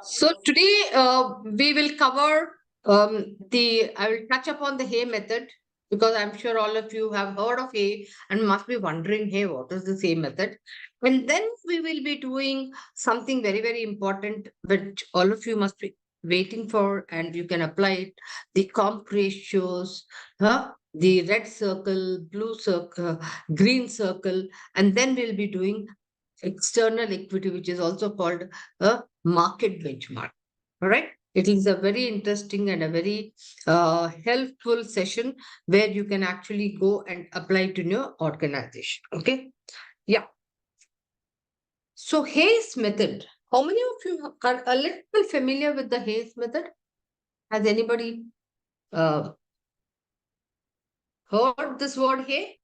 So today we will cover I will touch upon the Hay method because I'm sure all of you have heard of Hay and must be wondering, hey, what is this Hay method? And then we will be doing something very, very important, which all of you must be waiting for, and you can apply it. The comp ratios, the red circle, blue circle, green circle, and then we'll be doing external equity, which is also called a market benchmark. All right. It is a very interesting and a very helpful session where you can actually go and apply it in your organization. Okay. Yeah. So Hayes method. How many of you are a little familiar with the Hayes method? Has anybody uh, heard this word Hay?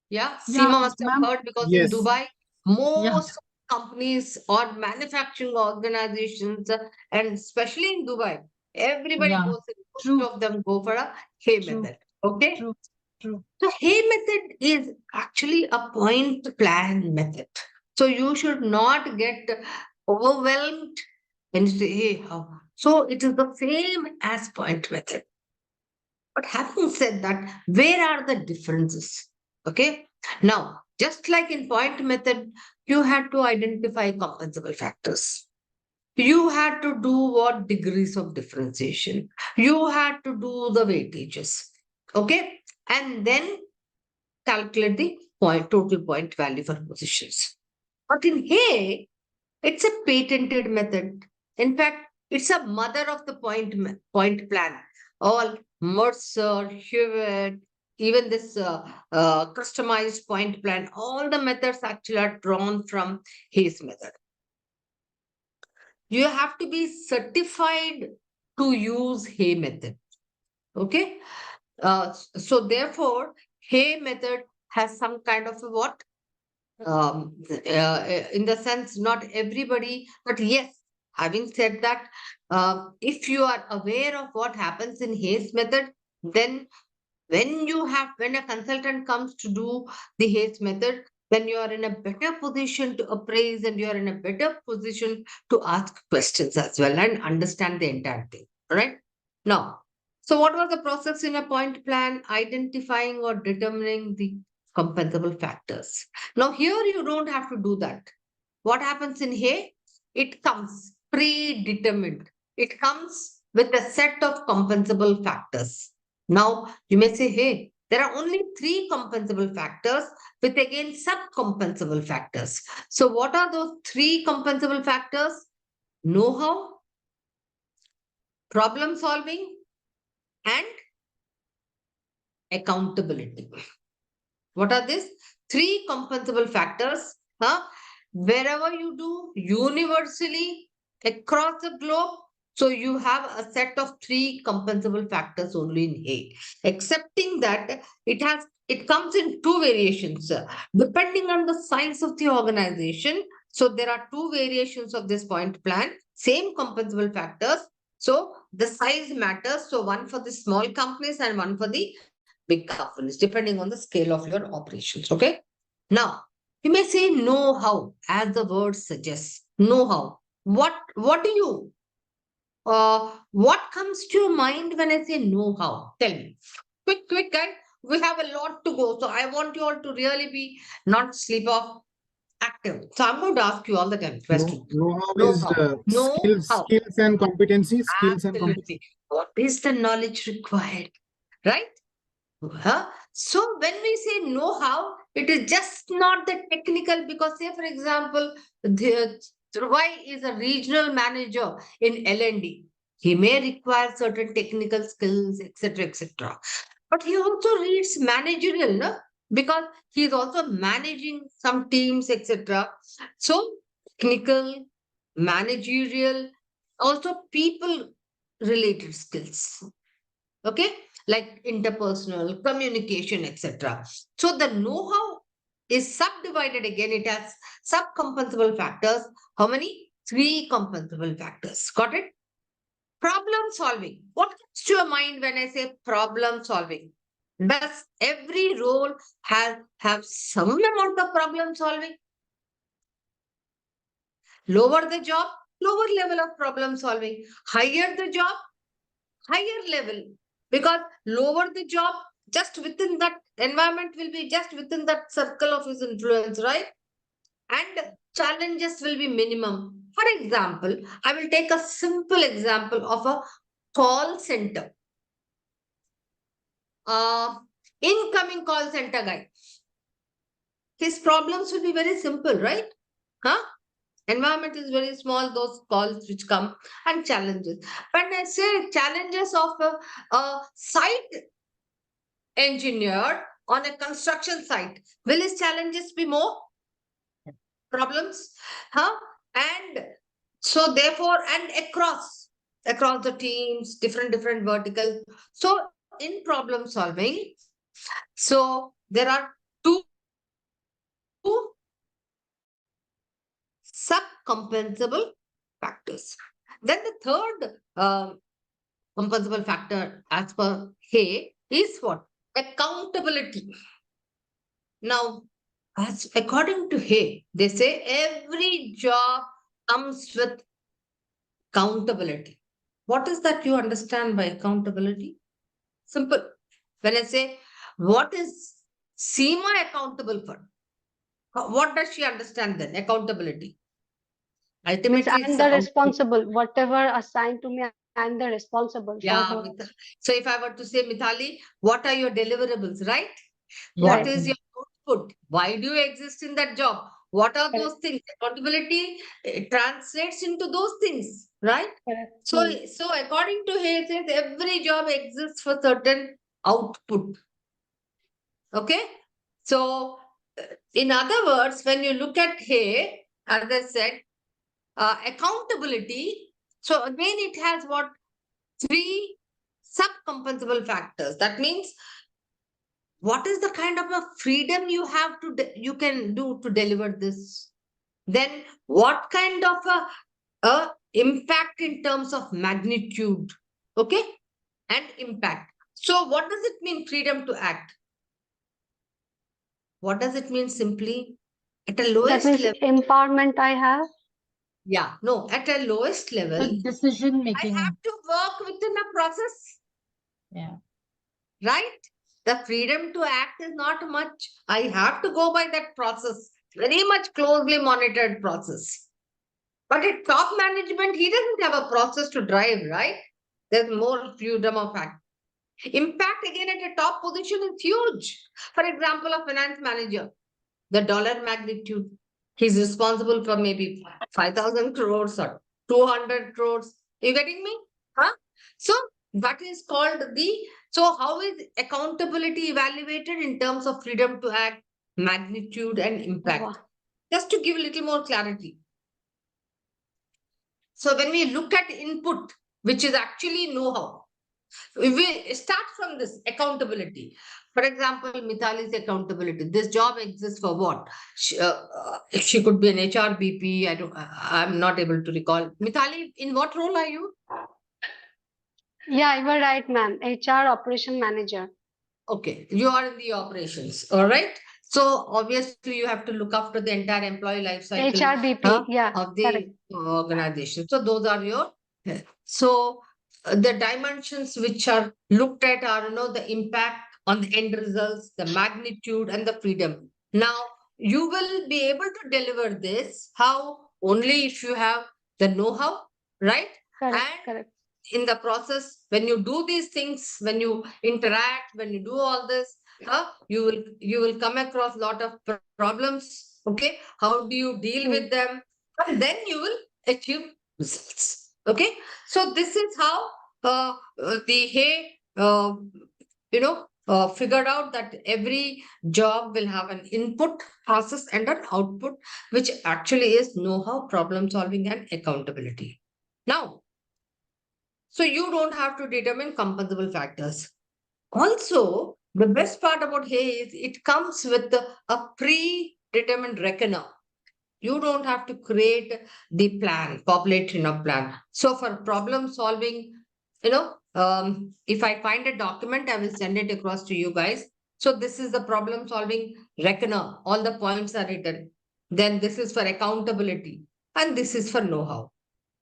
Yeah, Yeah, Seema must have ma'am. heard because in Yes. Dubai, Yeah, most companies or manufacturing organizations, and especially in Dubai, everybody yeah. goes, True, most of them go for a Hay true, method. Okay. true, true. So Hay method is actually a point plan method. So you should not get overwhelmed and say, hey, how? So it is the same as point method. But having said that, where are the differences? Okay. Now, just like in point method, you had to identify compensable factors. You had to do what degrees of differentiation. You had to do the weightages. Okay. And then calculate the total point value for positions. But in here, it's a patented method. In fact, it's a mother of the point plan. All Mercer, Hewitt, even this customized point plan, all the methods actually are drawn from his method. You have to be certified to use Hay method. Okay. So therefore, Hay method has some kind of a what? In the sense, not everybody, but yes, having said that, if you are aware of what happens in Hayes method, then when a consultant comes to do the Hayes method, then you are in a better position to appraise and you are in a better position to ask questions as well and understand the entire thing. All right. Now, so what was the process in a point plan? Identifying or determining the compensable factors. Now, here you don't have to do that. What happens in here? It comes predetermined. It comes with a set of compensable factors. Now, you may say, hey, there are only three compensable factors with again sub-compensable factors. So, what are those three compensable factors? Know how, problem solving, and accountability. What are these? Three compensable factors. Huh? Wherever you do, universally across the globe, so you have a set of three compensable factors only in A. Accepting that it comes in two variations depending on the size of the organization. So there are two variations of this point plan, same compensable factors. So the size matters. So one for the small companies and one for the big companies, depending on the scale of your operations. Okay. Now, you may say know how, as the word suggests. Know how. What do you what comes to your mind when I say know how? Tell me. Quick, guys. We have a lot to go. So I want you all to really be not sleep off active. So I'm going to ask you all the time question. Know-how Know is how. Know skills, how. skills and competencies. Skills and competencies. Absolutely. What is the knowledge required? Right? Huh? So when we say know-how, it is just not the technical, because say for example, Dhruvai is a regional manager in L&D. He may require certain technical skills, etc., etc. But he also reads managerial, no? Because he is also managing some teams, etc. So technical, managerial, also people related skills. Okay, like interpersonal communication, etc. So the know-how is subdivided again. It has sub-compensable factors. How many? Three compensable factors. Got it? Problem solving. What comes to your mind when I say problem solving? Does every role have some amount of problem solving? Lower the job, lower level of problem solving. Higher the job, higher level. Because lower the job, just within that environment will be just within that circle of his influence, right? And challenges will be minimum. For example, I will take a simple example of a call center. Uh, Incoming call center guy. His problems will be very simple, right? Huh? Environment is very small, those calls which come, and challenges. When I say challenges of a site engineer on a construction site, will his challenges be more problems? Huh? And so therefore, and across the teams, different verticals. So in problem solving, so there are two sub-compensable factors. Then the third compensable factor as per Hay is what? Accountability. Now, as according to Hay, they say every job comes with accountability. What is that you understand by accountability? Simple. When I say, what is Seema accountable for? What does she understand then? Accountability. Means Ultimately, I'm it's the accountability. responsible. Whatever assigned to me, I'm the responsible for her. Yeah. So if I were to say, Mithali, what are your deliverables, right? What Right. is your output? Why do you exist in that job? What are Correct. those things? Accountability translates into those things, right? Correct. So, so according to Hay, it says every job exists for certain output. Okay. So, in other words, when you look at Hay, as I said, accountability. So again, it has what? Three sub-compensable factors. That means what is the kind of a freedom you have to you can do to deliver this? Then what kind of a impact in terms of magnitude? Okay, and impact. So what does it mean freedom to act? What does it mean simply? At a That lowest means level, empowerment I have. yeah, no, at a lowest level, The decision I making. have to work within a process, Yeah. right? The freedom to act is not much. I have to go by that process, very much closely monitored process. But at top management, he doesn't have a process to drive, right? There's more freedom of act. Impact again at a top position is huge. For example, a finance manager, the dollar magnitude, he's responsible for maybe 5,000 crores or 200 crores. You getting me? Huh? So that is called the, so how is accountability evaluated in terms of freedom to act, magnitude and impact? Wow. Just to give a little more clarity. So when we look at input, which is actually know-how, we start from this accountability. For example, Mithali's accountability. This job exists for what? She could be an HRBP. I'm not able to recall. Mithali, in what role are you? Yeah, you were right, ma'am. HR operation manager. Okay, you are in the operations. All right. So obviously, you have to look after the entire employee life cycle HRBP. Yeah, of correct. the organization. So those are your. So the dimensions which are looked at are, the impact on the end results, the magnitude, and the freedom. Now you will be able to deliver this. How? Only if you have the know-how, right? Correct. And Correct. in the process, when you do these things, when you interact, when you do all this, you will come across a lot of problems. Okay, how do you deal with them? And then you will achieve results. Okay, so this is how the Hay figured out that every job will have an input process and an output, which actually is know-how, problem solving, and accountability. Now, so you don't have to determine compensable factors. Also, the best part about Hay is it comes with a predetermined reckoner. You don't have to create the plan, populate in a plan. So for problem solving, if I find a document, I will send it across to you guys. So this is the problem solving reckoner. All the points are written. Then this is for accountability. and this is for know-how.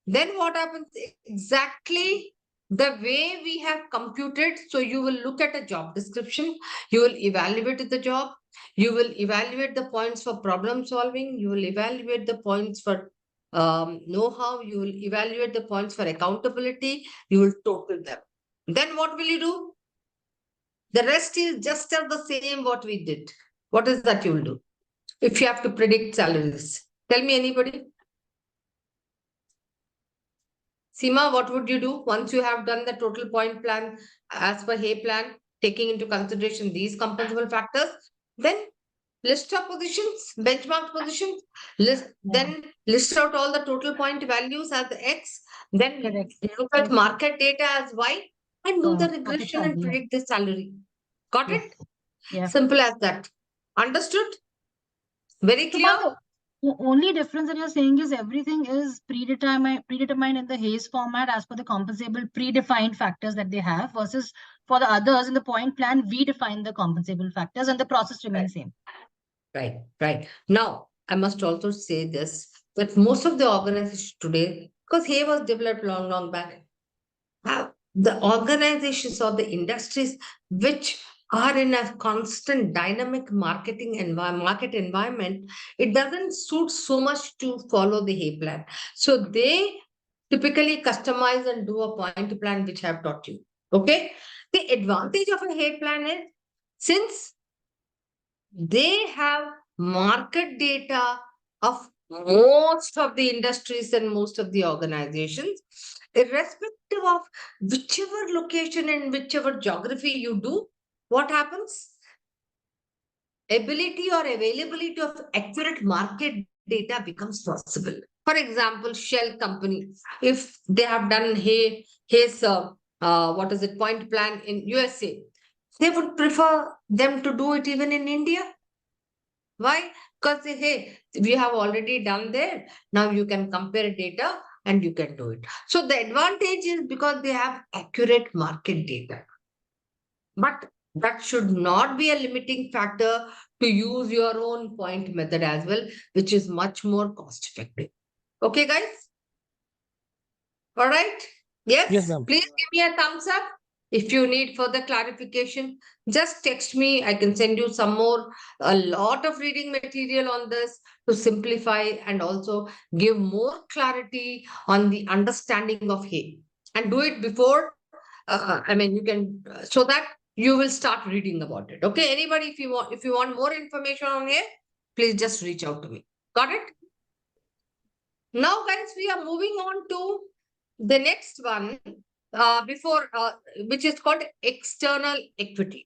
Then what happens? Exactly the way we have computed. So you will look at a job description, you will evaluate the job, you will evaluate the points for problem solving, you will evaluate the points for know-how, you will evaluate the points for accountability, you will total them. Then what will you do? The rest is just the same what we did. What is that you will do? If you have to predict salaries, tell me anybody. Seema, what would you do once you have done the total point plan as per Hay plan, taking into consideration these compensable factors? Then list of positions, benchmark positions, then list out all the total point values as X, then Correct. look at market data as Y, and do the Profit regression and salary. predict the salary. Got Yes. it? Yeah. Simple as that. Understood? Very So, clear? ma'am, the only difference that you're saying is everything is predetermined in the Hayes format as per the compensable predefined factors that they have, versus for the others in the point plan, we define the compensable factors and the process remains same. Right, right. Now, I must also say this, that most of the organizations today, because Hay was developed long, long back, the organizations or the industries which are in a constant dynamic market environment, it doesn't suit so much to follow the Hay plan. So they typically customize and do a point plan, which I've taught you. Okay. The advantage of a Hay plan is, since they have market data of most of the industries and most of the organizations, irrespective of whichever location and whichever geography you do, what happens? Ability or availability of accurate market data becomes possible. For example, Shell company, if they have done his what is it, point plan in USA, they would prefer them to do it even in India. Why? Because hey, we have already done there. Now you can compare data and you can do it. So the advantage is because they have accurate market data. But that should not be a limiting factor to use your own point method as well, which is much more cost effective. Okay, guys? All right. Yes, ma'am. please give me a thumbs up. If you need further clarification, just text me. I can send you some more, a lot of reading material on this to simplify and also give more clarity on the understanding of Hay. And do it before, you can, so that you will start reading about it. Okay, anybody, if you want more information on Hay, please just reach out to me. Got it? Now, guys, we are moving on to the next one, which is called external equity.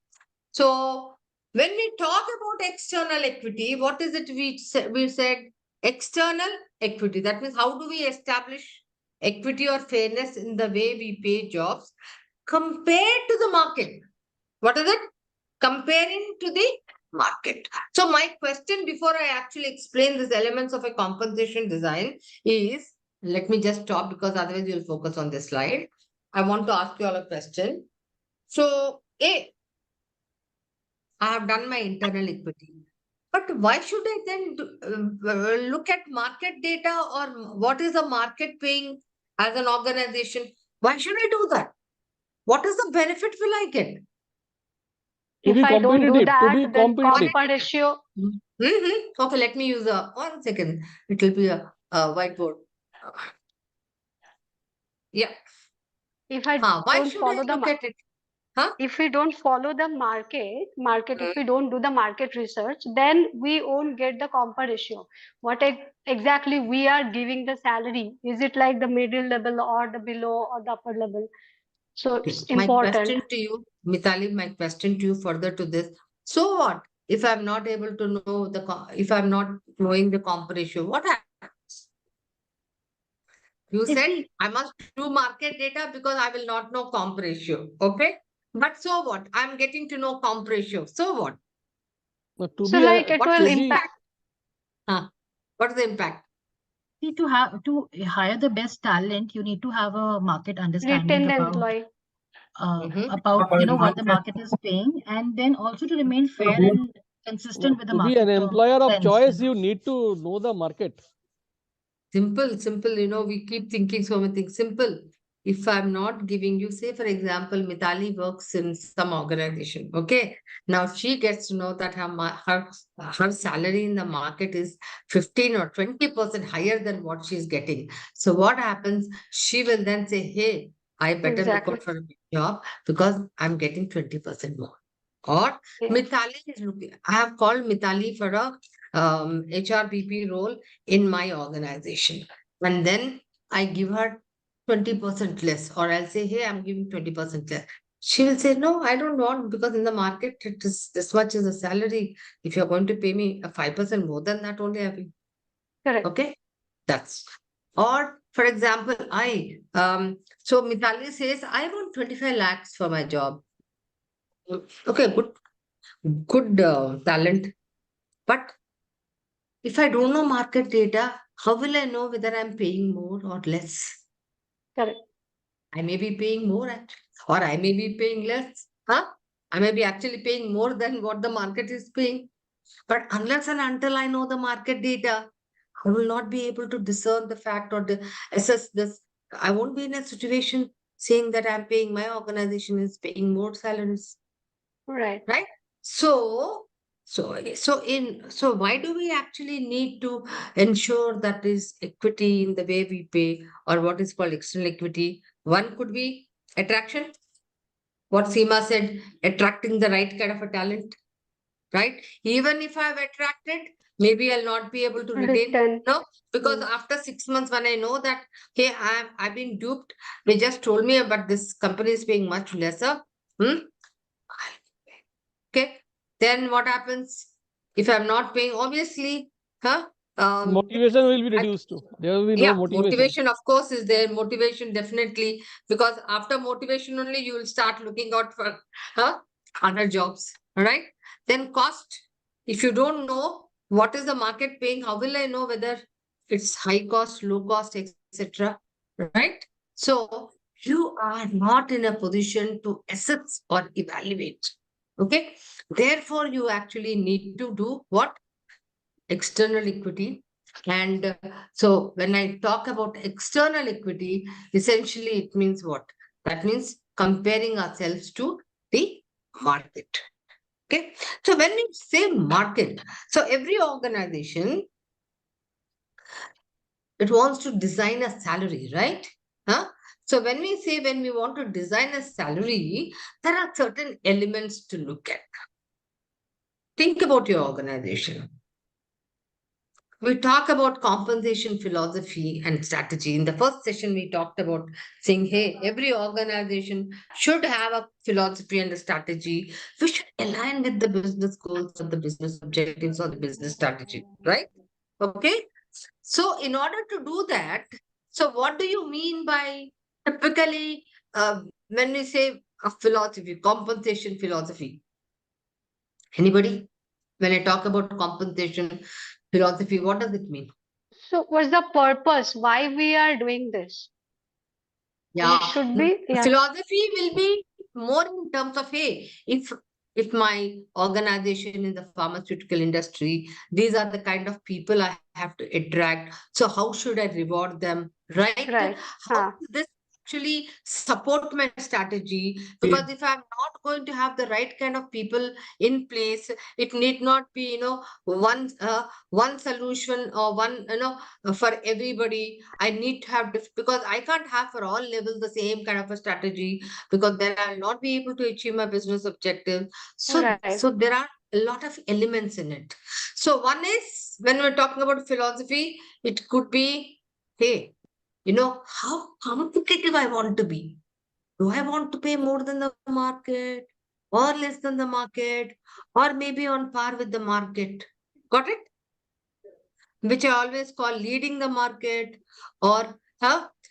So, when we talk about external equity, what is it we said? External equity. That means, how do we establish equity or fairness in the way we pay jobs compared to the market? What is it? Comparing to the market. So my question before I actually explain these elements of a compensation design is, let me just stop because otherwise you'll focus on this slide. I want to ask you all a question. So, I have done my internal equity. But why should I then look at market data, or what is the market paying as an organization? Why should I do that? What is the benefit will I get? To If be I don't do competitive, to that, be then competitive. compa ratio. Okay, let me use a 1 second. It will be a whiteboard. Yeah. If I Why don't should I follow the look at it? Huh? if we don't follow the market, if Mm. we don't do the market research, then we won't get the compa ratio. What exactly we are giving the salary? Is it like the middle level or the below or the upper level? So Okay. it's My important. question to you, Mitali, my question to you further to this. So what if I'm not able to know if I'm not knowing the comp ratio? What happens? You If said we I must do market data because I will not know comp ratio. Okay. But so what? I'm getting to know comp ratio. So what? But to So be like it What's will the to be impact. impact? Huh? What's the impact? see to hire the best talent, you need to have a market understanding Retain the about employee. what the market is paying, and then also to remain fair and consistent with the to be an market employer of trends. choice, you need to know the market. Simple. We keep thinking so many things. Simple. If I'm not giving you, say, for example, Mitali works in some organization. Okay. Now she gets to know that her salary in the market is 15 or 20% higher than what she's getting. So what happens? She will then say, hey, I better look Exactly. out for a job because I'm getting 20% more. Or Yeah. Mitali is looking. I have called Mitali for a HRBP role in my organization. And then I give her 20% less, or I'll say, hey, I'm giving 20% less. She will say, no, I don't want, because in the market, it is this much is the salary. If you're going to pay me a 5% more than that, only I will. Correct. Okay. That's, or for example, so Mitali says, I want 25 lakhs for my job. Okay, good talent. But if I don't know market data, how will I know whether I'm paying more or less? Correct. I may be paying more actually, or I may be paying less. Huh? I may be actually paying more than what the market is paying. But unless and until I know the market data, I will not be able to discern the fact or assess this. I won't be in a situation saying that I'm paying, my organization is paying more salaries, Right. right? So why do we actually need to ensure that is equity in the way we pay, or what is called external equity? One could be attraction, what Seema said, attracting the right kind of a talent, right? Even if I've attracted, maybe I'll not be able to retain. Return. No, because Mm. after 6 months, when I know that, hey, I've been duped, they just told me about this company is paying much lesser. Hmm? Okay. Then what happens if I'm not paying? Obviously, huh? Motivation will be I, reduced too. There will be no yeah, motivation. motivation, of course, is there. Motivation, definitely, because after motivation only you will start looking out for other jobs. All right. Then cost. If you don't know what is the market paying, how will I know whether it's high cost, low cost, etc. Right. So you are not in a position to assess or evaluate. Okay. Therefore, you actually need to do what? External equity. And so when I talk about external equity, essentially it means what? That means comparing ourselves to the market. Okay. So when we say market, so every organization, it wants to design a salary, right? Huh? So when we want to design a salary, there are certain elements to look at. Think about your organization. We talk about compensation philosophy and strategy. In the first session, we talked about saying, hey, every organization should have a philosophy and a strategy. We should align with the business goals or the business objectives or the business strategy, right? Okay. So, in order to do that, so what do you mean by typically when we say a philosophy, compensation philosophy? Anybody? When I talk about compensation philosophy, what does it mean? So what's the purpose? Why we are doing this? We Yeah, should be, yeah. philosophy will be more in terms of, hey, if my organization in the pharmaceutical industry, these are the kind of people I have to attract. So how should I reward them, right? Right. How does this actually support my strategy? Because if I'm not going to have the right kind of people in place, it need not be, one solution or one, for everybody. I need to have because I can't have for all levels the same kind of a strategy, because then I'll not be able to achieve my business objective. Right. So there are a lot of elements in it. So one is, when we're talking about philosophy, it could be, hey, how competitive I want to be. Do I want to pay more than the market, or less than the market, or maybe on par with the market? Got it? Which I always call leading the market, or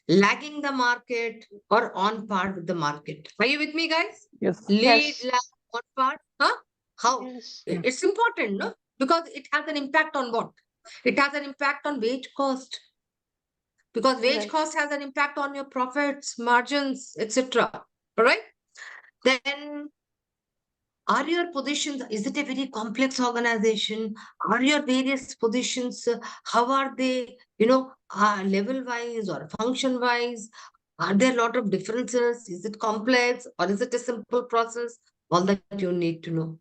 lagging the market, or on par with the market. Are you with me, guys? Yes. Lead, Yes. lag, on par. Huh? How? Yes. It's important, no? Because it has an impact on what? It has an impact on wage cost. Because wage Right. cost has an impact on your profits, margins, etc. All right? Then Are your positions, is it a very complex organization? Are your various positions, how are they, level wise or function wise? Are there a lot of differences? Is it complex or is it a simple process? All that you need to know.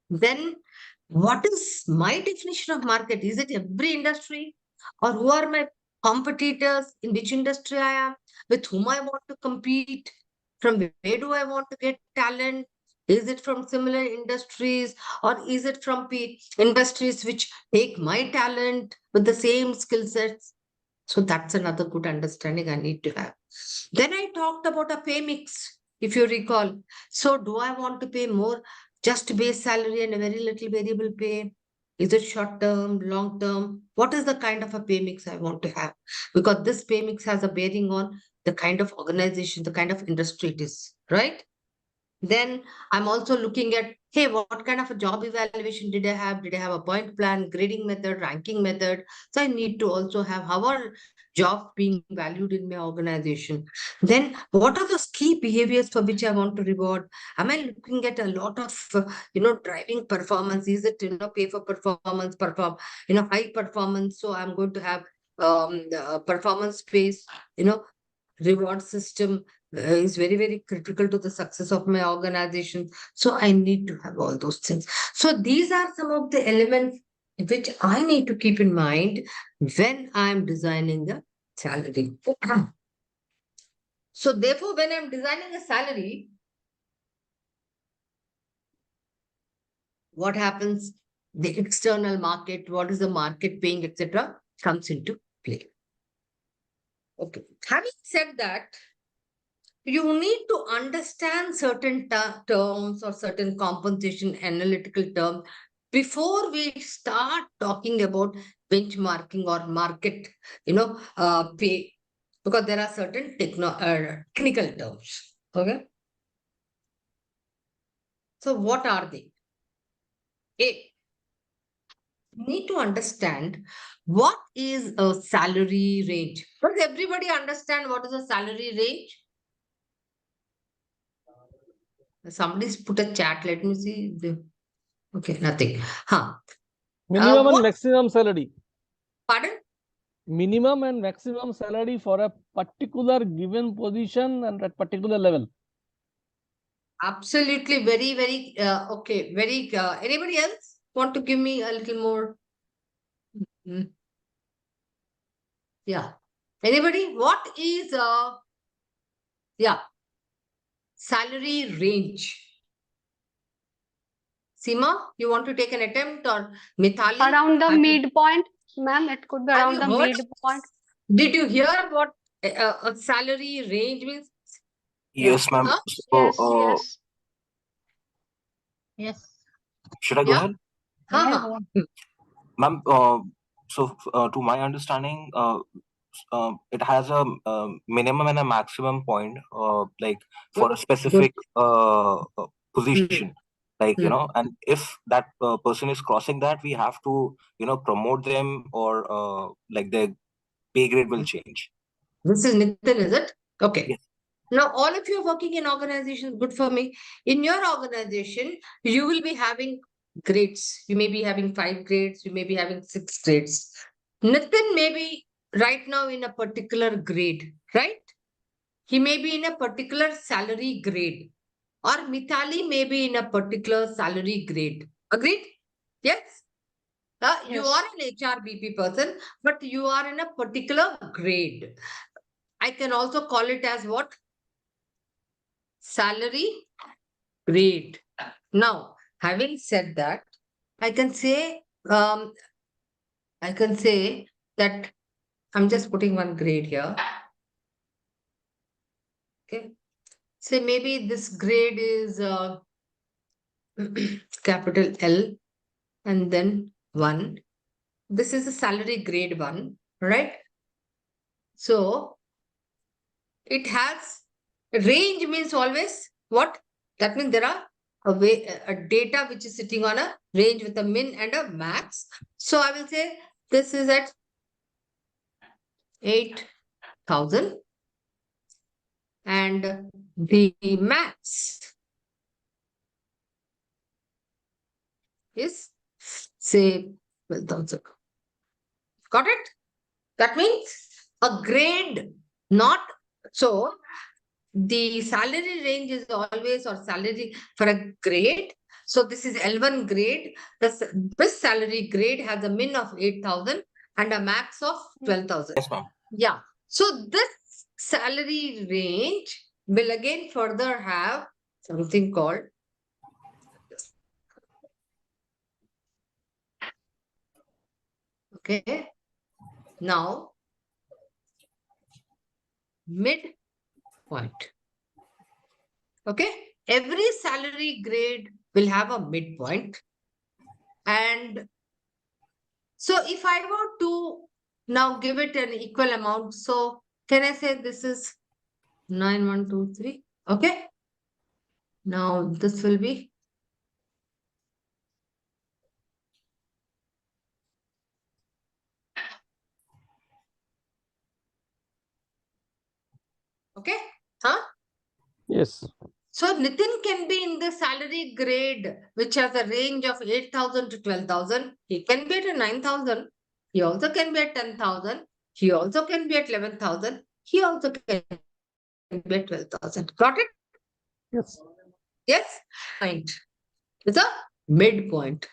Then, what is my definition of market? Is it every industry? Or who are my competitors? In which industry I am? With whom I want to compete? From where do I want to get talent? Is it from similar industries? Or is it from industries which take my talent with the same skill sets? So that's another good understanding I need to have. Then I talked about a pay mix, if you recall. So do I want to pay more just base salary and a very little variable pay? Is it short term, long term? What is the kind of a pay mix I want to have? Because this pay mix has a bearing on the kind of organization, the kind of industry it is, right? Then I'm also looking at, hey, what kind of a job evaluation did I have? Did I have a point plan, grading method, ranking method? So I need to also have how are jobs being valued in my organization. Then what are those key behaviors for which I want to reward? Am I looking at a lot of, driving performance? Is it, pay for performance, high performance? So I'm going to have the performance based, reward system is very, very critical to the success of my organization. So I need to have all those things. So these are some of the elements which I need to keep in mind when I'm designing a salary. So therefore, when I'm designing a salary, what happens? The external market, what is the market paying, etc., comes into play. Okay. Having said that, you need to understand certain terms or certain compensation analytical terms before we start talking about benchmarking or market, pay, because there are certain technical terms. Okay. So what are they? A, you need to understand what is a salary range. Does everybody understand what is a salary range? Somebody's put a chat. Let me see. Okay, nothing. Huh. Minimum and What? maximum salary. Pardon? Minimum and maximum salary for a particular given position and at particular level. Absolutely. Very, very, okay. Very, anybody else want to give me a little more? Mm, yeah. Anybody? What is, yeah, salary range? Seema, you want to take an attempt, or Mithali? Around the Have you, midpoint, ma'am, it could be have around you the heard? midpoint. Did you hear what a salary range means? Yeah. Yes, ma'am. Huh? So, Yes, yes. Yes. should I go Yeah. ahead? Huh, Yeah, huh. go on. Ma'am, to my understanding, it has a minimum and a maximum point, like for Good. a Good. specific position. Like, Hmm. and if that person is crossing that, we have to, promote them, or like their pay grade will change. This is Nitin, is it? Okay. Yes. Now, all of you are working in organizations, good for me. In your organization, you will be having grades. You may be having 5 grades, you may be having 6 grades. Nitin may be right now in a particular grade, right? He may be in a particular salary grade. Or Mithali may be in a particular salary grade. Agreed? Yes? You are Yes. an HRBP person, but you are in a particular grade. I can also call it as what? Salary grade. Now, having said that, I can say, I can say that I'm just putting one grade here. Okay. Say maybe this grade is capital L and then 1. This is a salary grade 1, right? So it has range means always what? That means there are a data which is sitting on a range with a min and a max. So I will say this is at 8,000 and the max is, say, 12,000. Got it? That means a grade, not so. The salary range is always, or salary for a grade. So this is L1 grade. This salary grade has a min of 8,000 and a max of 12,000. Yes, ma'am. Yeah. So this salary range will again further have something called okay. Now midpoint. Okay. Every salary grade will have a midpoint. And so if I were to now give it an equal amount, so can I say this is 9123? Okay. Now this will be okay. Huh? Yes. So Nitin can be in the salary grade, which has a range of 8,000 to 12,000. He can be at 9,000. He also can be at 10,000. He also can be at 11,000. He also can be at 12,000. Got it? Yes. Yes? Point. It's a midpoint.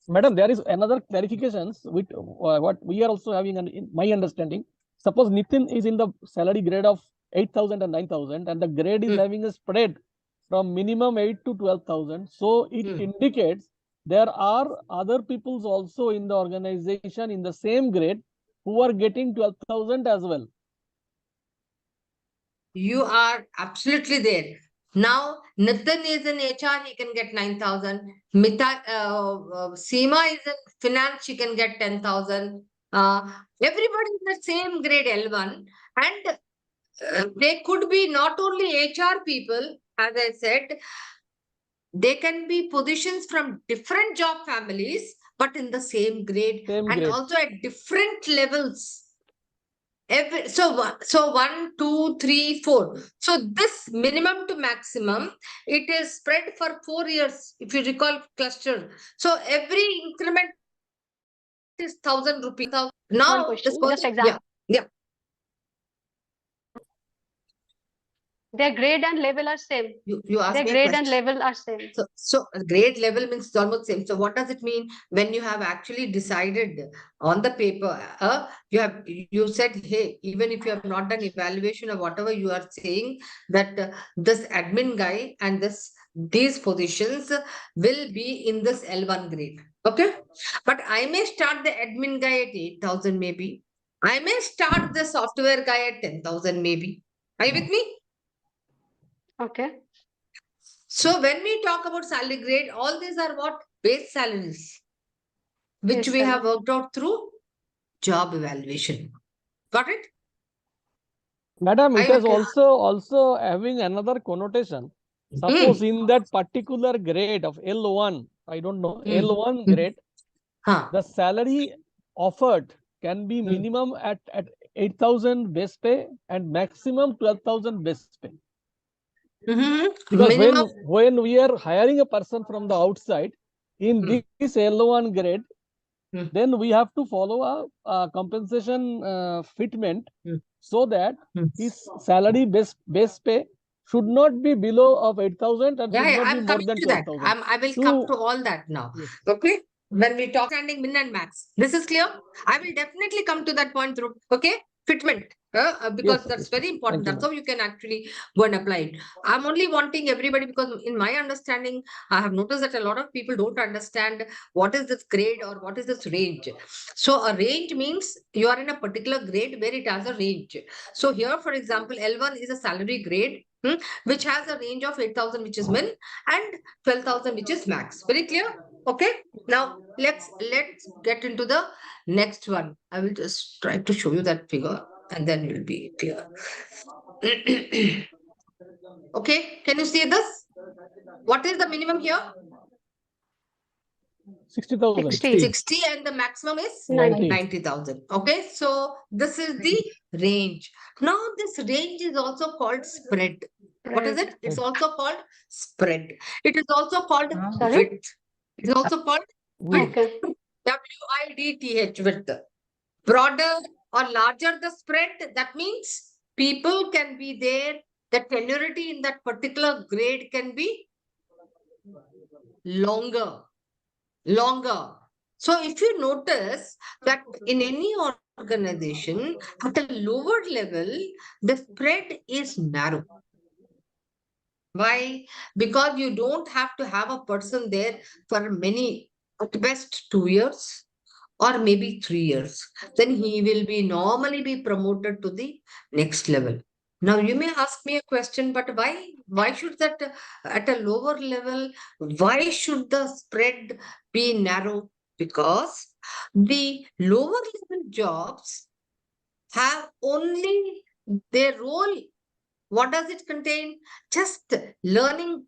Madam, there is another clarifications with what we are also having in my understanding. Suppose Nitin is in the salary grade of 8,000 and 9,000 and the grade is having a spread from minimum 8 to 12,000. So it indicates there are other peoples also in the organization in the same grade who are getting 12,000 as well. You are absolutely there. Now, Nitin is in HR, he can get 9,000. Seema is in finance, she can get 10,000. Everybody in the same grade L1. And they could be not only HR people, as I said, they can be positions from different job families, but in the same grade and also at different levels. So 1, 2, 3, 4. So this minimum to maximum, it is spread for 4 years, if you recall cluster. So every increment is 1,000 rupees. Now, One question, just example. Yeah. Their grade and level are same. You ask Their me a grade question. and level are same. So grade level means it's almost same. So what does it mean when you have actually decided on the paper? You said, hey, even if you have not done evaluation or whatever, you are saying that this admin guy and these positions will be in this L1 grade. Okay, but I may start the admin guy at 8,000 maybe. I may start the software guy at 10,000 maybe. Are you with me? Okay. So when we talk about salary grade, all these are what? Base salaries, which Base we have salary. worked out through job evaluation. Got it? Madam, it I is also having another connotation. Suppose in that particular grade of L1, I don't know, L1 grade, the salary offered can be minimum at 8,000 base pay and maximum 12,000 base pay. Because when we are hiring a person from the outside in this L1 grade, then we have to follow a compensation fitment so that his salary base pay should not be below of 8,000 and should not be I'm more coming than to that. 12,000. I will come to all that now. Yes. Okay. When we talk standing min and max, this is clear. I will definitely come to that point through. Okay. Fitment. Because that's very important. That's how you can actually go and apply it. I'm only wanting everybody because in my understanding, I have noticed that a lot of people don't understand what is this grade or what is this range. So a range means you are in a particular grade where it has a range. So here, for example, L1 is a salary grade, which has a range of 8,000, which is min, and 12,000, which is max. Very clear? Okay. Now let's get into the next one. I will just try to show you that figure and then you'll be clear. Okay, can you see this? What is the minimum here? 60,000. 60 and the maximum is 90,000. Okay, so this is the range. Now this range is also called spread. What is it? It's also called spread. It is also called width. It is also called Width. Okay. WIDTH, width. Broader or larger the spread, that means people can be there. The tenuity in that particular grade can be longer. So if you notice that in any organization at a lower level, the spread is narrow. Why? Because you don't have to have a person there for many, at best 2 years or maybe 3 years. Then he will be normally be promoted to the next level. Now you may ask me a question, but why? Why should that at a lower level? Why should the spread be narrow? Because the lower level jobs have only their role. What does it contain? Just learning,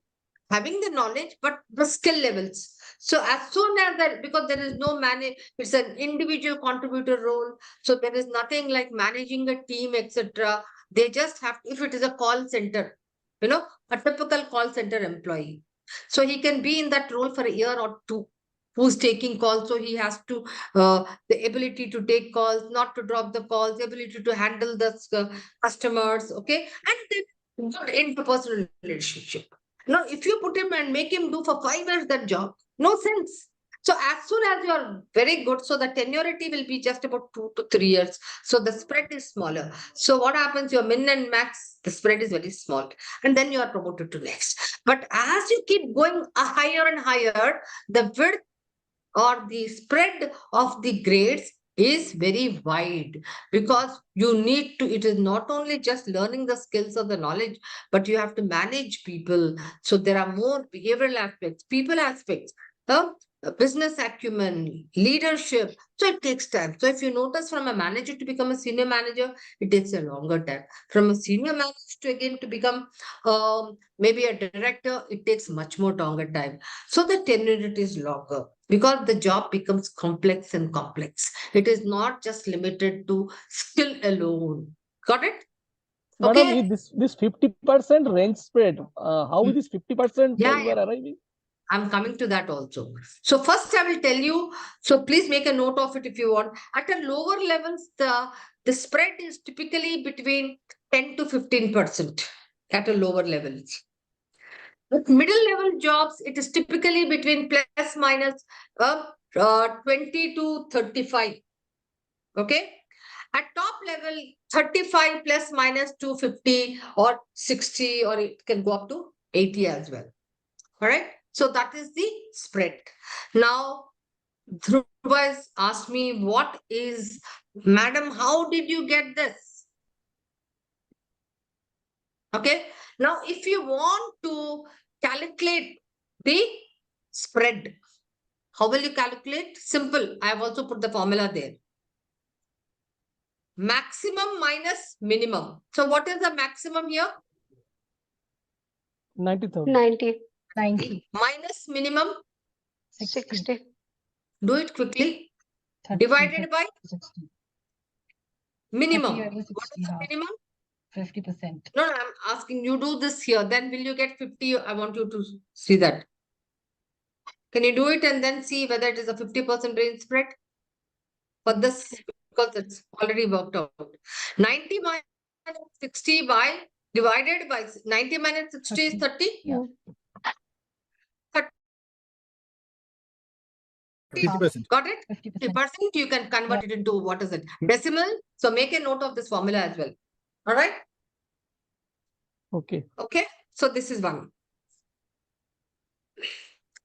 having the knowledge, but the skill levels. So as soon as that, because there is no manage, it's an individual contributor role. So there is nothing like managing a team, etc. They just have, if it is a call center, a typical call center employee. So he can be in that role for a year or two, who's taking calls. So he has to, the ability to take calls, not to drop the calls, the ability to handle the customers, okay? And then good interpersonal relationship. Now, if you put him and make him do for 5 years that job, no sense. So as soon as you are very good, so the tenuity will be just about 2 to 3 years. So the spread is smaller. So what happens? Your min and max, the spread is very small. And then you are promoted to next. But as you keep going higher and higher, the width or the spread of the grades is very wide, because you need to, it is not only just learning the skills or the knowledge, but you have to manage people. So there are more behavioral aspects, people aspects, business acumen, leadership. So it takes time. So if you notice, from a manager to become a senior manager, it takes a longer time. From a senior manager to again to become maybe a director, it takes much more longer time. So the tenure is longer, because the job becomes complex and complex. It is not just limited to skill alone. Got it? Madam, Okay. this 50% range spread, how is this 50% Yeah, you are arriving? I'm coming to that also. So first I will tell you, so please make a note of it if you want. At a lower levels, the spread is typically between 10 to 15% at a lower levels. With middle level jobs, it is typically between plus minus 20 to 35. Okay. At top level, 35 plus minus 250 or 60, or it can go up to 80 as well. All right. So that is the spread. Now, Dhruva has asked me, what is, madam, how did you get this? Okay. Now, if you want to calculate the spread, how will you calculate? Simple. I have also put the formula there. Maximum minus minimum. So what is the maximum here? 90,000. 90. Minus minimum? 60. Do it quickly. 30, Divided by 60. minimum. 30 over What 60, is the half. minimum? 50%. No, I'm asking you, do this here. Then will you get 50? I want you to see that. Can you do it and then see whether it is a 50% range spread? For this, because it's already worked out. 90 minus 60 by divided by 90 minus 60 is 30. Yeah. 50%. Got it? 50%. 50%, you can convert it into, what is it? Decimal. So make a note of this formula as well. All right. Okay. Okay. So this is one.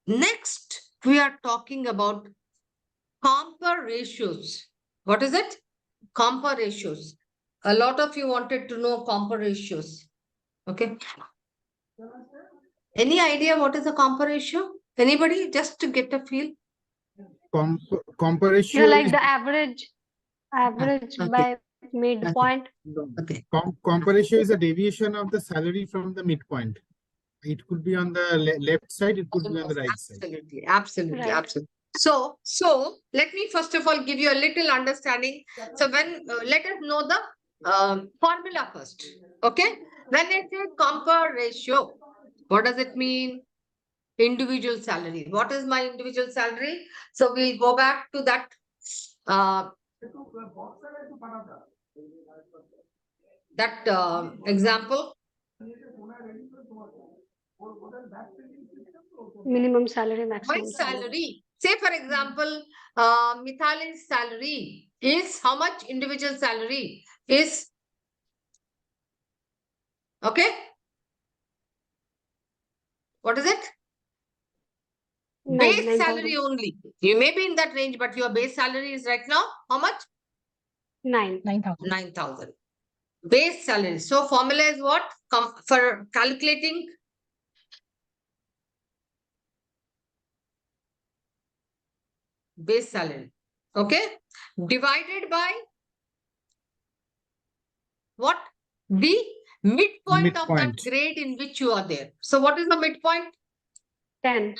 Next, we are talking about compare ratios. What is it? Compare ratios. A lot of you wanted to know compare ratios. Okay. Any idea what is a compare ratio? Anybody? Just to get a feel. Compare ratio Yeah, like is the average okay. by midpoint. Okay. compare ratio is a deviation of the salary from the midpoint. It could be on the left side, it could be on the right side. Absolutely. Right. Absolutely. So let me first of all give you a little understanding. So when let us know the formula first. Okay. When I say compare ratio, what does it mean? individual salary. What is my individual salary? So we'll go back to that example. Minimum salary, My maximum salary. salary, say for example, Mithali's salary is how much? Individual salary is, okay, what is it? Base 9,000. salary only. You may be in that range, but your base salary is right now how much? 9,000. 9,000. Base salary. So formula is what? For calculating base salary. Okay. Divided by what? The midpoint of that grade in which you are there. So what is the midpoint? 10.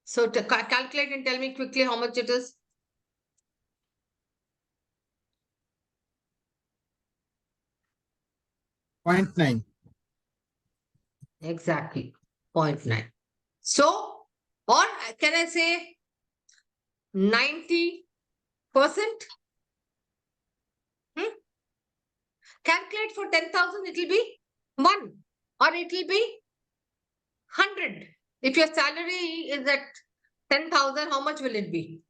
So to calculate and tell me quickly how much it is. .9. Exactly. 0.9. So, or can I say 90%? Calculate for 10,000, it will be 1 or it will be 100. If your salary is at 10,000, how much will it be?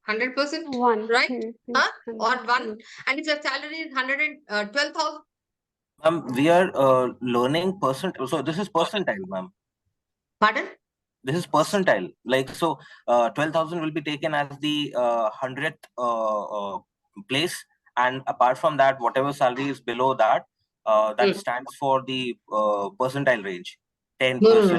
100%? 1. Right? Huh? Or 1. Mm. And if your salary is 112,000? We are learning percentile. So this is percentile, ma'am. Pardon? This is percentile. Like, so 12,000 will be taken as the 100th place. And apart from that, whatever salary is below that, that stands for the percentile range. 10%. No.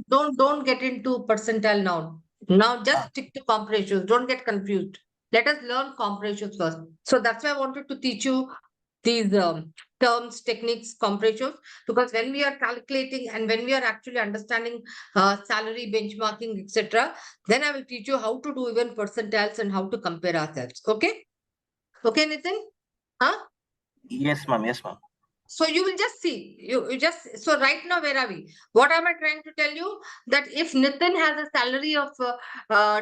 So don't get into percentile now. Now just stick to comp ratios. Don't get confused. Let us learn comp ratios first. So that's why I wanted to teach you these terms, techniques, comp ratios, because when we are calculating and when we are actually understanding salary benchmarking, etc., then I will teach you how to do even percentiles and how to compare ourselves. Okay? Okay, Nitin? Huh? Yes, ma'am. Yes, ma'am. So you will just see, you just, so right now, where are we? What am I trying to tell you? That if Nitin has a salary of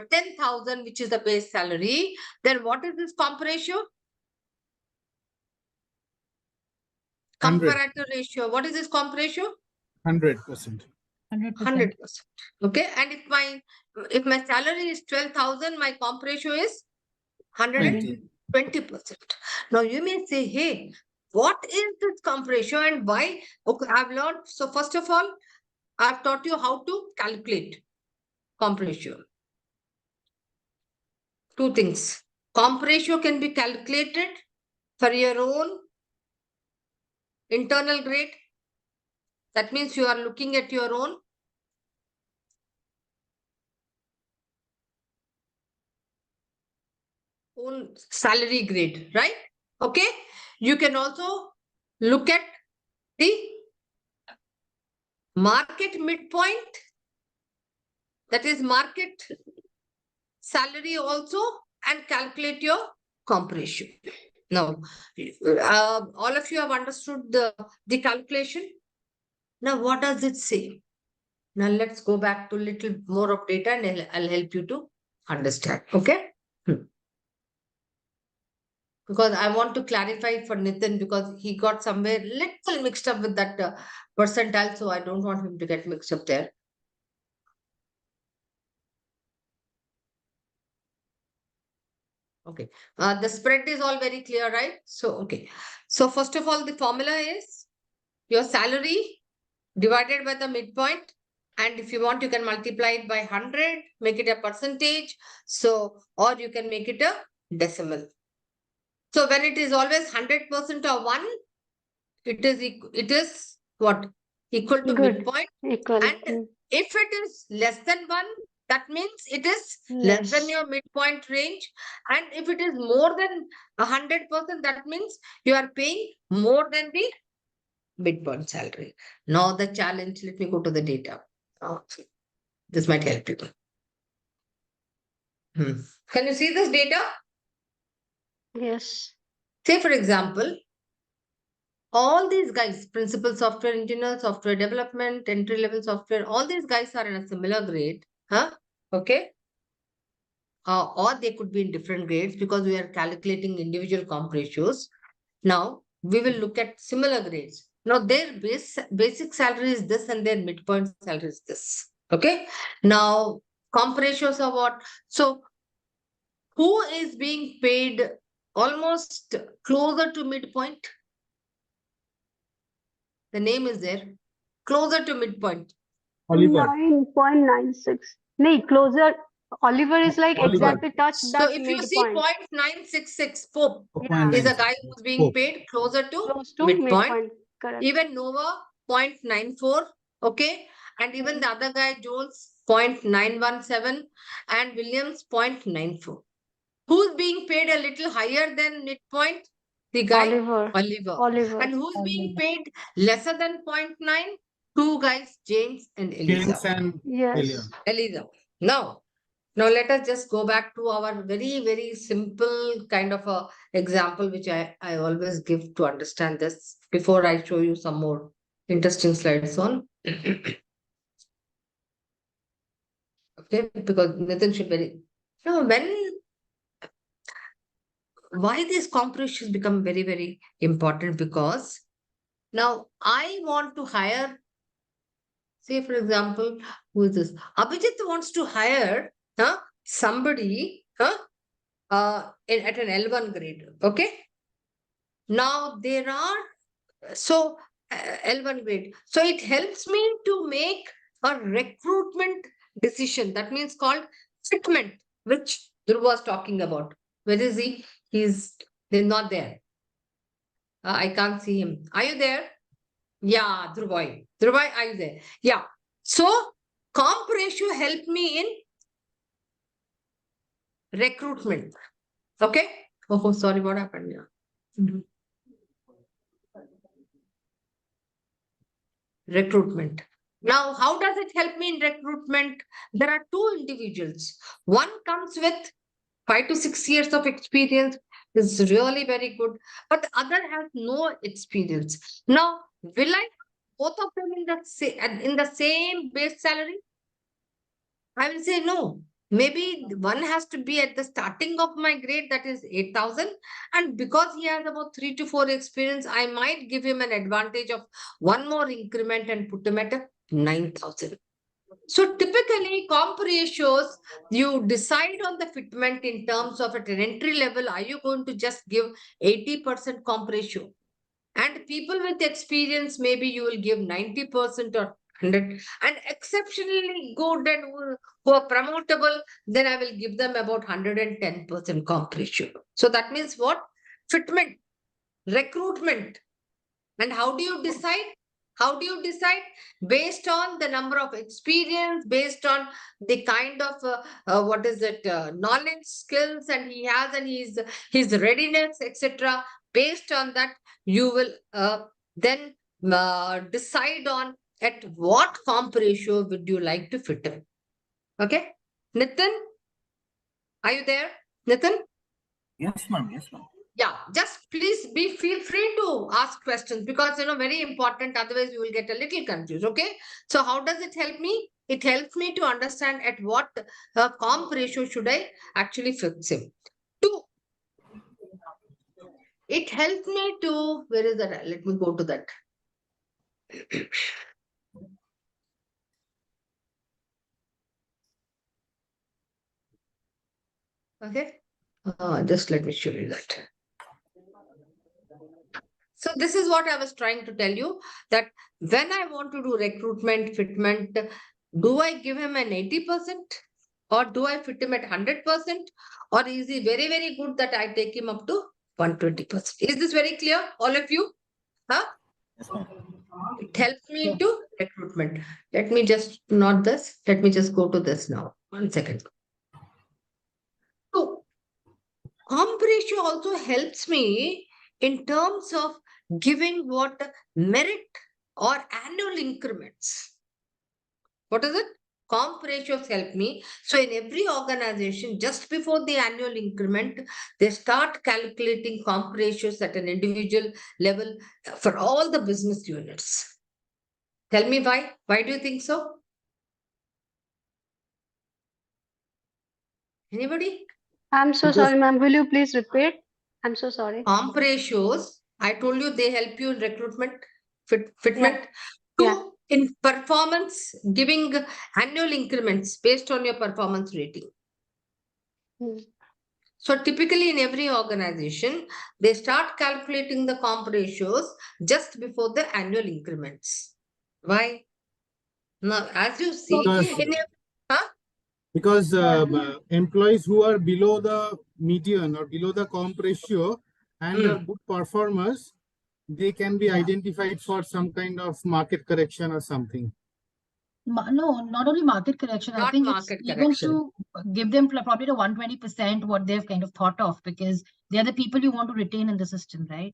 10,000, which is the base salary, then what is this comp ratio? Comparator ratio. What is this comp ratio? 100%. 100%. Okay. And if my salary is 12,000, my comp ratio is 120%. Now you may say, hey, what is this comp ratio and why? Okay, I've learned. So first of all, I've taught you how to calculate comp ratio. Two things. Comp ratio can be calculated for your own internal grade. That means you are looking at your own salary grade, right? Okay. You can also look at the market midpoint, that is market salary also, and calculate your comp ratio. Now, all of you have understood the calculation. Now, what does it say? Now, let's go back to a little more of data and I'll help you to understand. Okay? Because I want to clarify for Nitin, because he got somewhere little mixed up with that percentile. So I don't want him to get mixed up there. Okay. The spread is all very clear, right? So, okay. So first of all, the formula is your salary divided by the midpoint. And if you want, you can multiply it by 100, make it a percentage. So, or you can make it a decimal. So when it is always 100% or 1, it is what? Equal to midpoint. Equal. And if it is less than 1, that means it is less than your midpoint range. And if it is more than 100%, that means you are paying more than the midpoint salary. Now the challenge, let me go to the data. This might help you. Can you see this data? Yes. Say, for example, all these guys, principal software engineer, software development, entry-level software, all these guys are in a similar grade. Okay. Or they could be in different grades because we are calculating individual comp ratios. Now, we will look at similar grades. Now, their basic salary is this and their midpoint salary is this. Okay. Now, comp ratios are what? So, who is being paid almost closer to midpoint? The name is there. Closer to midpoint. Oliver. 9.96. No, closer. Oliver is like Oliver. exactly touched So that if midpoint. you see 0.966, Pope Yeah. is a guy who's being Pope. paid closer to Close to midpoint. Correct. Even Nova 0.94, okay, and even the other guy Jones 0.917 and Williams 0.94. Who's being paid a little higher than midpoint? The guy Oliver. And who's being paid lesser than 0.9? Two guys, James and Eliza. James and Yes. Eliza. Now let us just go back to our very, very simple kind of a example, which I always give to understand this before I show you some more interesting slides on. Okay, because Nitin should why these comp ratios become very, very important? Because now I want to hire, say for example, who is this? Abhijit wants to hire somebody at an L1 grade. Okay. Now there are L1 grade. So it helps me to make a recruitment decision. That means called fitment, which Dhruv was talking about. Where is he? He's not there. I can't see him. Are you there? Yeah, Dhruv. Dhruv, are you there? Yeah. So comp ratio helped me in recruitment. Okay. Oh, sorry, what happened here? Recruitment. Now, how does it help me in recruitment? There are two individuals. One comes with 5 to 6 years of experience, is really very good, but the other has no experience. Now, will I both of them in the same base salary? I will say no. Maybe one has to be at the starting of my grade, that is 8,000. And because he has about 3 to 4 experience, I might give him an advantage of one more increment and put him at a 9,000. So typically comp ratios, you decide on the fitment in terms of at an entry level, are you going to just give 80% comp ratio? And people with experience, maybe you will give 90% or 100, and exceptionally good and who are promotable, then I will give them about 110% comp ratio. So that means what? Fitment, recruitment. And how do you decide? How do you decide? Based on the number of experience, based on the kind of knowledge, skills, and he has, and his readiness, etc. Based on that, you will then decide on at what comp ratio would you like to fit in. Okay, Nitin, are you there, Nitin? Yes, ma'am. Yes, ma'am. Yeah, just please feel free to ask questions, because very important, otherwise you will get a little confused. Okay, so how does it help me? It helps me to understand at what comp ratio should I actually fix him. Two, it helps me to, where is that? Let me go to that. Okay, just let me show you that. So this is what I was trying to tell you, that when I want to do recruitment, fitment, do I give him an 80% or do I fit him at 100%, or is he very, very good that I take him up to 120%? Is this very clear, all of you? Huh? Yes, ma'am. It helps me into recruitment. Let me just not this. Let me just go to this now. 1 second. So comp ratio also helps me in terms of giving what merit or annual increments. What is it? comp ratios help me. So in every organization, just before the annual increment, they start calculating comp ratios at an individual level for all the business units. Tell me why? Why do you think so? Anybody? I'm so Because- sorry, ma'am. Will you please repeat? I'm so sorry. Comp ratios, I told you they help you in recruitment, fitment. Yeah. Two, in performance, giving annual increments based on your performance rating. Hmm. So typically in every organization, they start calculating the comp ratios just before the annual increments. Why? Now, as you see, Because- in huh? Because employees who are below the median or below the comp ratio and are good performers, they can be identified for some kind of market correction or something. No, not only market correction. I Not think it's market even correction. to give them probably the 120% what they've kind of thought of, because they're the people you want to retain in the system, right?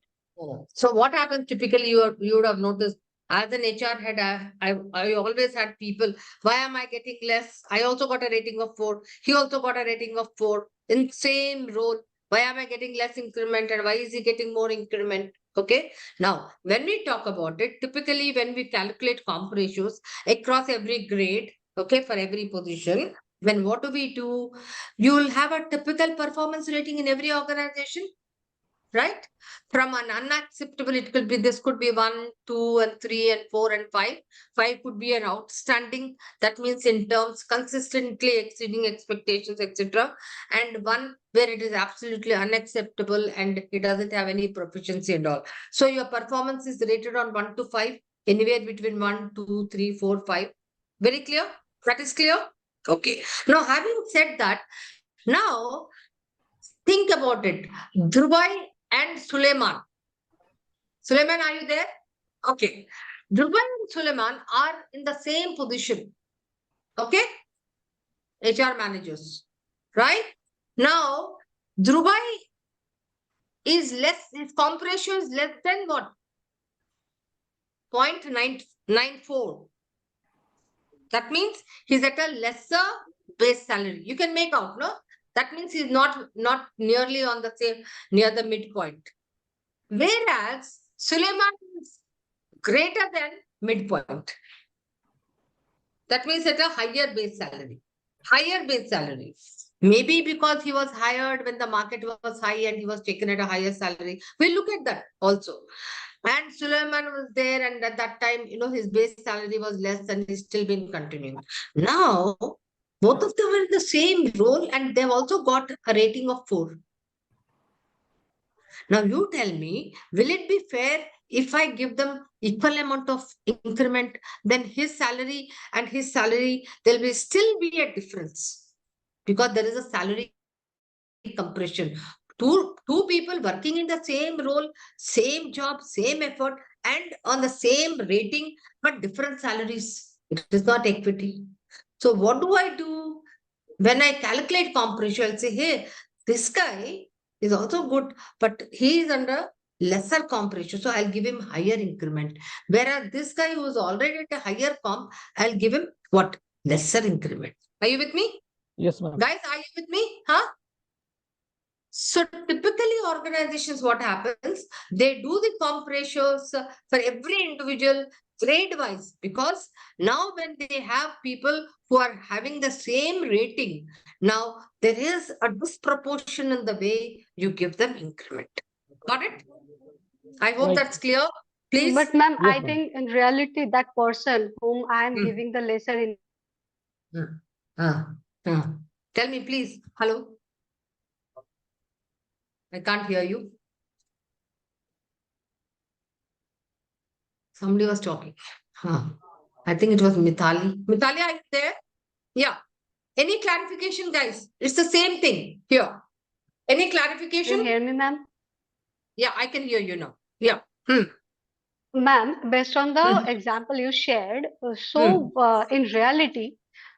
So what happens typically, you would have noticed, as an HR head, I always had people, why am I getting less? I also got a rating of 4. He also got a rating of 4 in same role. Why am I getting less increment and why is he getting more increment? Okay. Now, when we talk about it, typically when we calculate comp ratios across every grade, okay, for every position, then what do we do? You will have a typical performance rating in every organization, right? From an unacceptable, it could be, this could be 1, 2, and 3, and 4, and 5. 5 could be an outstanding. That means in terms consistently exceeding expectations, etc. And 1 where it is absolutely unacceptable and it doesn't have any proficiency and all. So your performance is rated on 1 to 5, anywhere between 1, 2, 3, 4, 5. Very clear? That is clear? Okay. Now, having said that, now think about it. Dhrubai and Suleiman. Suleiman, are you there? Okay. Dhrubai and Suleiman are in the same position. Okay? HR managers. Right? Now, Dhrubai is less, his comp ratio is less than what? 0.994. That means he's at a lesser base salary. You can make out, no? That means he's not nearly on the same, near the midpoint. Whereas Suleiman is greater than midpoint. That means at a higher base salary. Higher base salary. Maybe because he was hired when the market was high and he was taken at a higher salary. We'll look at that also. And Suleiman was there, and at that time, his base salary was less and he's still been continuing. Now, both of them are in the same role and they've also got a rating of 4. Now, you tell me, will it be fair if I give them equal amount of increment, then his salary and his salary, there will still be a difference because there is a salary compression. Two people working in the same role, same job, same effort, and on the same rating, but different salaries. It is not equity. So what do I do? When I calculate comp ratio, I'll say, hey, this guy is also good, but he is under lesser comp ratio. So I'll give him higher increment. Whereas this guy who is already at a higher comp, I'll give him what? Lesser increment. Are you with me? Yes, ma'am. Guys, are you with me? Huh? So typically organizations, what happens? They do the comp ratios for every individual grade-wise, because now when they have people who are having the same rating, now there is a disproportion in the way you give them increment. Got it? I hope Right. that's clear. Please. But ma'am, Yes, I ma'am. think in reality, that person whom I am giving the lesser in. Tell me, please. Hello. I can't hear you. Somebody was talking. I think it was Mithali. Mithali, are you there? Yeah. Any clarification, guys? It's the same thing here. Any Can clarification? you hear me, ma'am? Yeah, I can hear you now. Yeah. Ma'am, based on the example you shared, in reality,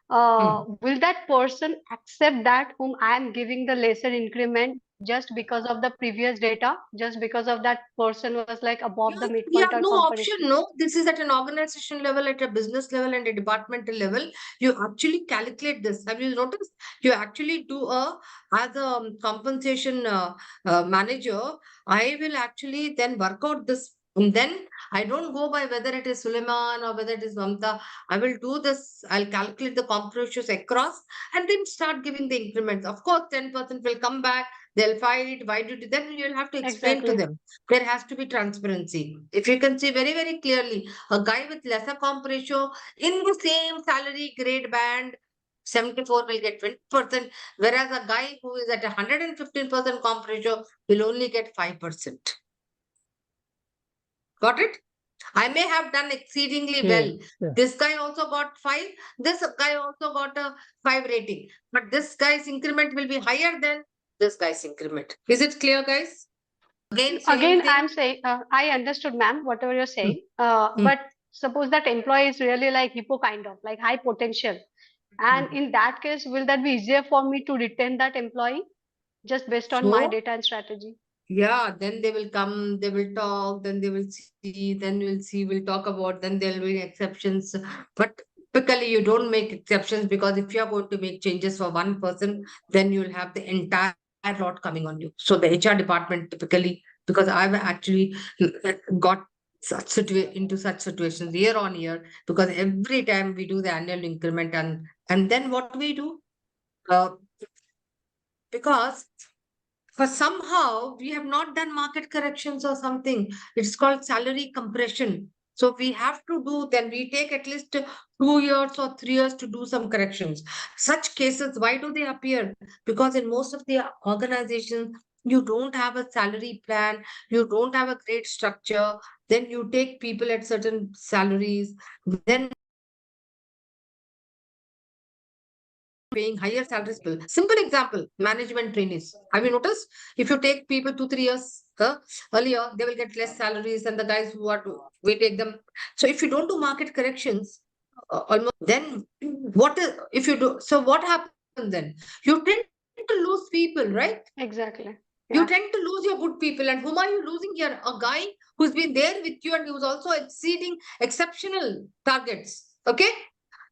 will that person accept that whom I am giving the lesser increment just because of the previous data, just because of that person was like above the You midpoint have or no option, comparison. no. This is at an organization level, at a business level, and a departmental level. You actually calculate this. Have you noticed? You actually do as a compensation manager, I will actually then work out this. And then I don't go by whether it is Suleiman or whether it is Mamta. I will do this. I'll calculate the comp ratios across and then start giving the increments. Of course, 10% will come back. They'll fight. Why did you? Then you'll have to explain to Exactly. them. There has to be transparency. If you can see very, very clearly, a guy with lesser comp ratio in the same salary grade band, 74 will get 20%, whereas a guy who is at 115% comp ratio will only get 5%. Got it? I may have done exceedingly well. Yeah. This guy also got 5. This guy also got a 5 rating. But this guy's increment will be higher than this guy's increment. Is it clear, guys? Again, same Again, thing. I'm saying, I understood, ma'am, whatever you're saying. Hmm. But suppose that employee is really like hippo kind of, like high potential. And in that case, will that be easier for me to retain that employee just based on my So, data and strategy? yeah, then they will come, they will talk, then they will see, then we'll see, we'll talk about, then there will be exceptions. But typically, you don't make exceptions because if you are going to make changes for one person, then you'll have the entire lot coming on you. So the HR department typically, because I've actually got into such situations year on year, because every time we do the annual increment and then what we do, uh, because for somehow we have not done market corrections or something. It's called salary compression. So we have to do, then we take at least 2 years or 3 years to do some corrections. Such cases, why do they appear? Because in most of the organizations, you don't have a salary plan, you don't have a great structure, then you take people at certain salaries, then paying higher salaries. Simple example, management trainees. Have you noticed? If you take people 2, 3 years earlier, they will get less salaries than the guys who are we take them. So if you don't do market corrections, almost then what is if you do? So what happens then? You tend to lose people, right? Exactly. You Yeah. tend to lose your good people. And whom are you losing here? A guy who's been there with you and who's also exceeding exceptional targets. Okay?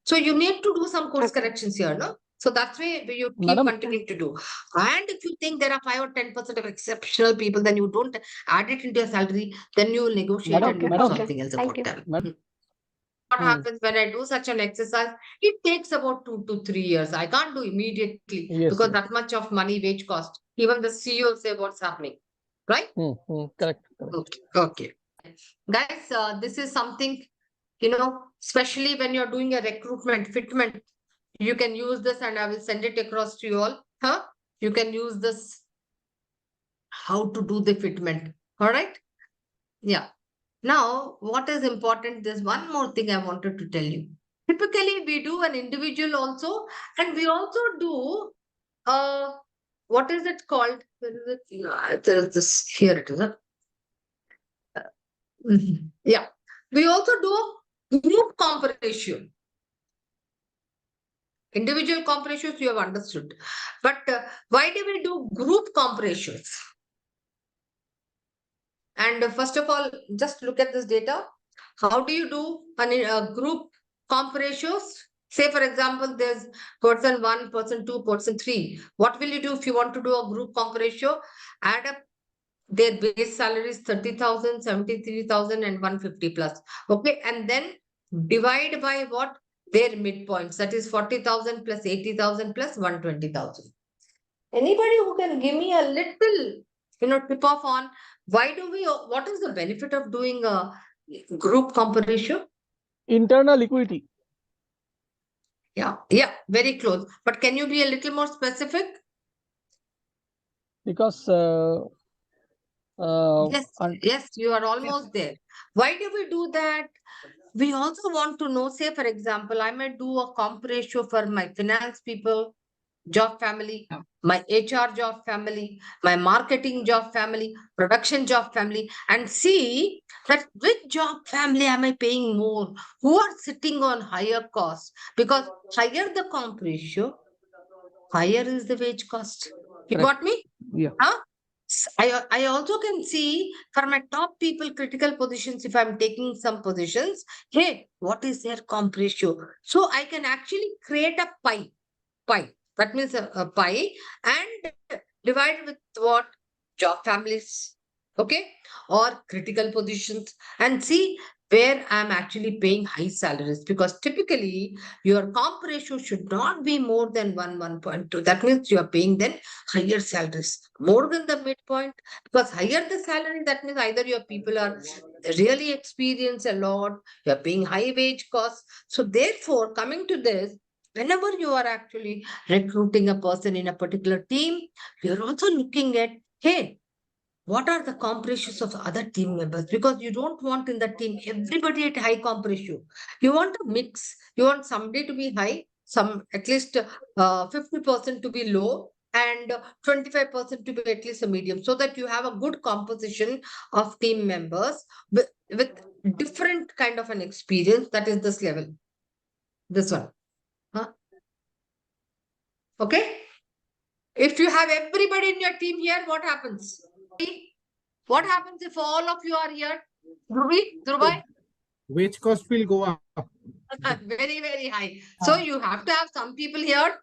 So you need to do some course Okay. corrections here, no? So that's why you keep Madam, continuing to do. And if you think there are 5 or 10% of exceptional people, then you don't add it into your salary, then you will negotiate madam, and you do madam, something else Thank about you. them. madam. What happens when I do such an exercise? It takes about 2 to 3 years. I can't do immediately Yes, because yes. that much of money, wage cost. Even the CEO say what's happening, right? Correct. Okay. Okay. Guys, this is something, especially when you're doing a recruitment, fitment, you can use this and I will send it across to you all. You can use this, how to do the fitment. All right. Yeah. Now, what is important? There's one more thing I wanted to tell you. Typically, we do an individual also, and we also do what is it called? Where is it? There is this here it is. Yeah. We also do group comp ratio. Individual comp ratios you have understood. But why do we do group comp ratios? And first of all, just look at this data. How do you do a group comp ratios? Say, for example, there's person 1, person 2, person 3. What will you do if you want to do a group comp ratio? Add up their base salaries 30,000, 73,000, and 150 plus. Okay. And then divide by what? Their midpoints. That is 40,000 plus 80,000 plus 120,000. Anybody who can give me a little, tip off on what is the benefit of doing a group comp ratio? Internal equity. Yeah, very close. But can you be a little more specific? Because yes, you are almost there. Why do we do that? We also want to know, say, for example, I might do a comp ratio for my finance people, job family, my HR job family, my marketing job family, production job family, and see that which job family am I paying more? Who are sitting on higher costs? Because higher the comp ratio, higher is the wage cost. You got me? Yeah. Huh? I also can see for my top people, critical positions, if I'm taking some positions, hey, what is their comp ratio? So I can actually create a pie. That means a pie and divide with what? Job families, okay? Or critical positions, and see where I'm actually paying high salaries, because typically your comp ratio should not be more than 1.2. That means you are paying then higher salaries, more than the midpoint, because higher the salary, that means either your people are really experienced a lot, you're paying high wage costs. So therefore, coming to this, whenever you are actually recruiting a person in a particular team, you're also looking at, hey, what are the comp ratios of other team members? Because you don't want in the team everybody at high comp ratio. You want a mix. You want somebody to be high, some at least 50% to be low, and 25% to be at least a medium, so that you have a good composition of team members with different kind of an experience. That is this level. This one. Huh? Okay. If you have everybody in your team here, what happens? What happens if all of you are here? Dhruvi? Wage cost will go up. Very, very high. So you have to have some people here,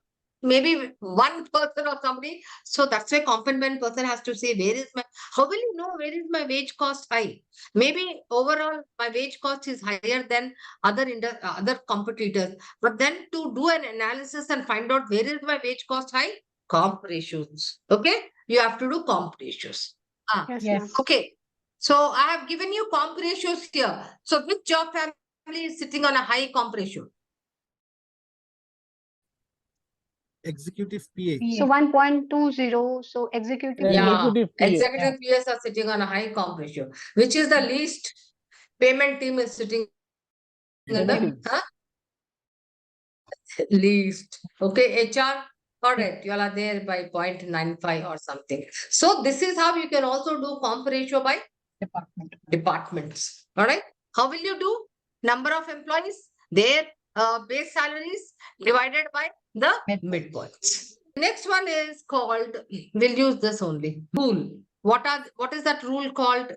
maybe one person or somebody. So that's why competent person has to say, how will you know where is my wage cost high? Maybe overall my wage cost is higher than other competitors. But then to do an analysis and find out where is my wage cost high? Comp ratios. Okay? You have to do comp ratios. Yes, Yes. ma'am. Okay. So I have given you comp ratios here. So which job family is sitting on a high comp ratio? Executive PA. So 1.20. So executive. Yeah, Executive PA. executive PAs are sitting on a high comp ratio. Which is the least? Payment team is sitting in the Anything. least. Okay, HR. All right, you all are there by 0.95 or something. So this is how you can also do comp ratio by departments. All right. How will you do? Number of employees, their base salaries divided by the midpoints. Next one is called, we'll use this only, rule. What is that rule called?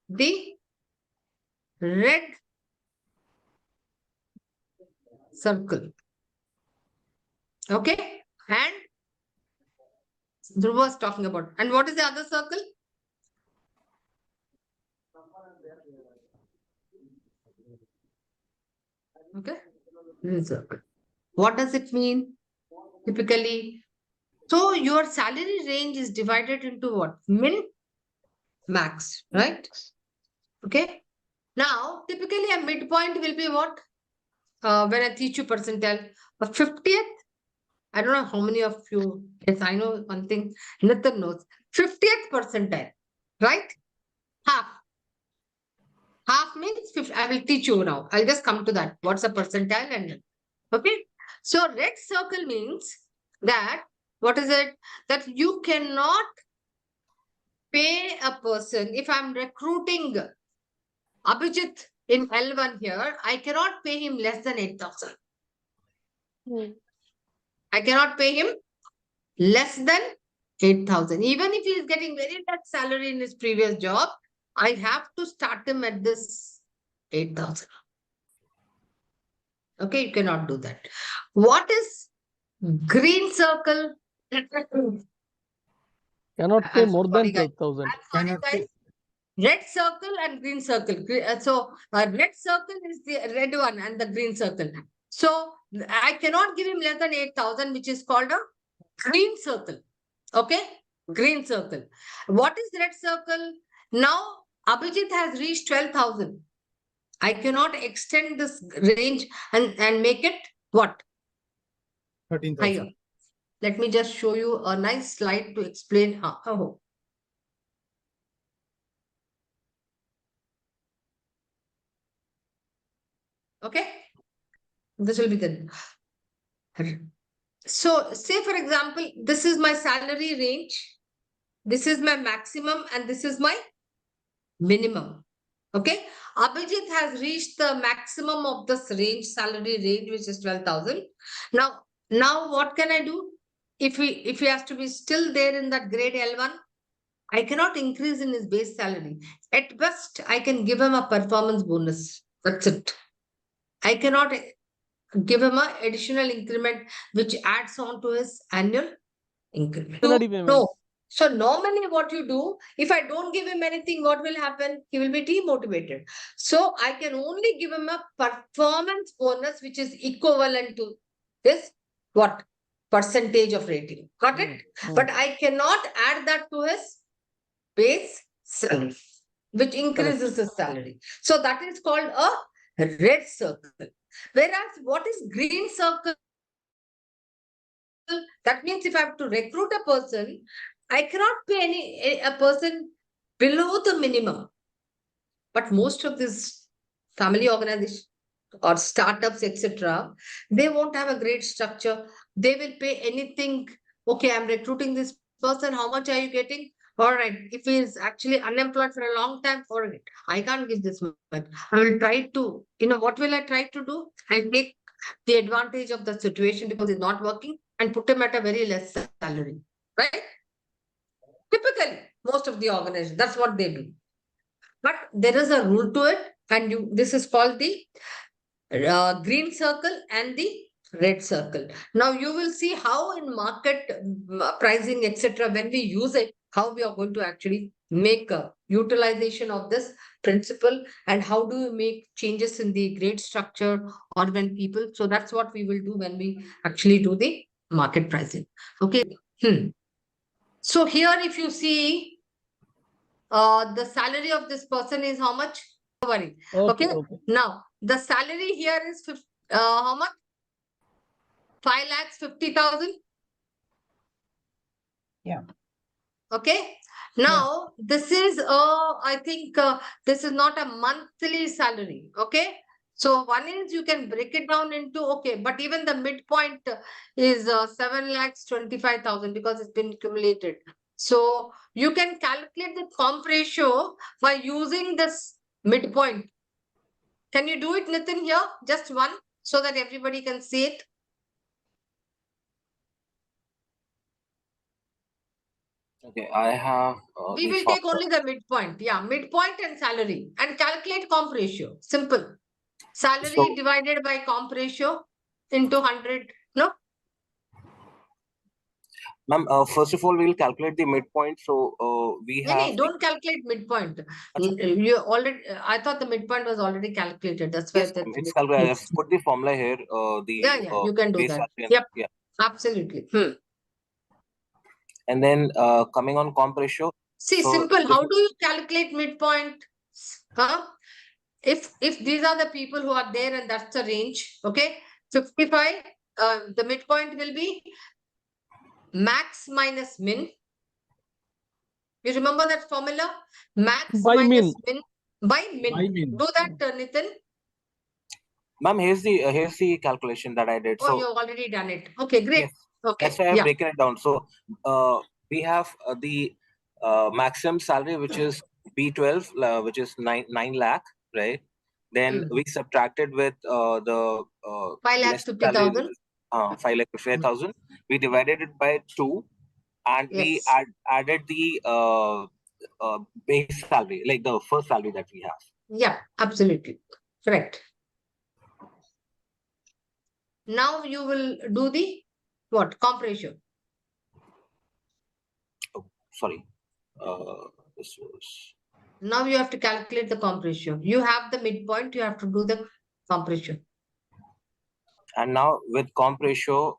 The red circle. Okay. And Dhruv was talking about. And what is the other circle? Okay. Green circle. What does it mean? Typically, so your salary range is divided into what? Min, max, right? Okay. Now, typically a midpoint will be what? When I teach you percentile, a 50th. I don't know how many of you, yes, I know one thing, Nathan knows. 50th percentile, right? Half. Half means 50. I will teach you now. I'll just come to that. What's a percentile? And okay. So red circle means that, what is it? That you cannot pay a person. If I'm recruiting Abhijit in L1 here, I cannot pay him less than 8,000. I cannot pay him less than 8,000. Even if he is getting very less salary in his previous job, I have to start him at this 8,000. Okay, you cannot do that. What is green circle? Cannot pay I'm more sorry, than guys. 12,000. I'm sorry, guys. Red circle and green circle. So red circle is the red one and the green circle. So I cannot give him less than 8,000, which is called a green circle. Okay, green circle. What is red circle? Now Abhijit has reached 12,000. I cannot extend this range and make it what? 13,000. Higher. Let me just show you a nice slide to explain how. Okay, this will be the. So say for example, this is my salary range. This is my maximum and this is my minimum. Okay, Abhijit has reached the maximum of this range, salary range, which is 12,000. Now what can I do? if he has to be still there in that grade L1, I cannot increase in his base salary. At best, I can give him a performance bonus. That's it. I cannot give him an additional increment which adds on to his annual increment. No. So normally what you do, if I don't give him anything, what will happen? He will be demotivated. So I can only give him a performance bonus which is equivalent to this what? Percentage of rating. Got it? But I cannot add that to his base salary, which increases his salary. So that is called a red circle. Whereas what is green circle? That means if I have to recruit a person, I cannot pay a person below the minimum. But most of these family organizations or startups, etc., they won't have a great structure. They will pay anything. Okay, I'm recruiting this person. How much are you getting? All right. If he is actually unemployed for a long time, all right, I can't give this much. I will try to, what will I try to do? I'll take the advantage of the situation because it's not working and put him at a very less salary, right? Typically, most of the organizations, that's what they do. But there is a rule to it, and this is called the green circle and the red circle. Now you will see how in market pricing, etc., when we use it, how we are going to actually make a utilization of this principle and how do you make changes in the grade structure or when people. So that's what we will do when we actually do the market pricing. Okay. So here if you see the salary of this person is how much? Don't worry. Okay. Now the salary here is how much? 5,50,000. Yeah. Okay. Now this is I think this is not a monthly salary. Okay. So one is you can break it down into but even the midpoint is 7,25,000 because it's been accumulated. So you can calculate the comp ratio by using this midpoint. Can you do it, Nitin, here? Just one so that everybody can see it. Okay, I have. We will take only the midpoint. Yeah, midpoint and salary and calculate comp ratio. Simple. Salary divided by comp ratio into 100. No? Ma'am, first of all, we'll calculate the midpoint. So we have. Don't calculate midpoint. You already. I thought the midpoint was already calculated. That's why. Yes, it's calculated. I've put the formula here. You can do that. Yep. Yeah. Absolutely. And then coming on comp ratio. See, simple. How do you calculate midpoint? If these are the people who are there and that's the range, okay, 55, the midpoint will be max minus min. You remember that formula? Max minus min by min. Do that, Nitin. Ma'am, here's the calculation that I did. Oh, you've already done it. Okay, great. Yes. Okay. That's why I've broken it down. So we have the maximum salary, which is B12, which is 9 lakh, right? Then we subtracted with the 5,50,000. 5,50,000. We divided it by 2, and we added the base salary, like the first salary that we have. Yeah, absolutely. Correct. Now you will do the what? Comp ratio. Oh, sorry. This was. Now you have to calculate the comp ratio. You have the midpoint, you have to do the comp ratio. And now with comp ratio,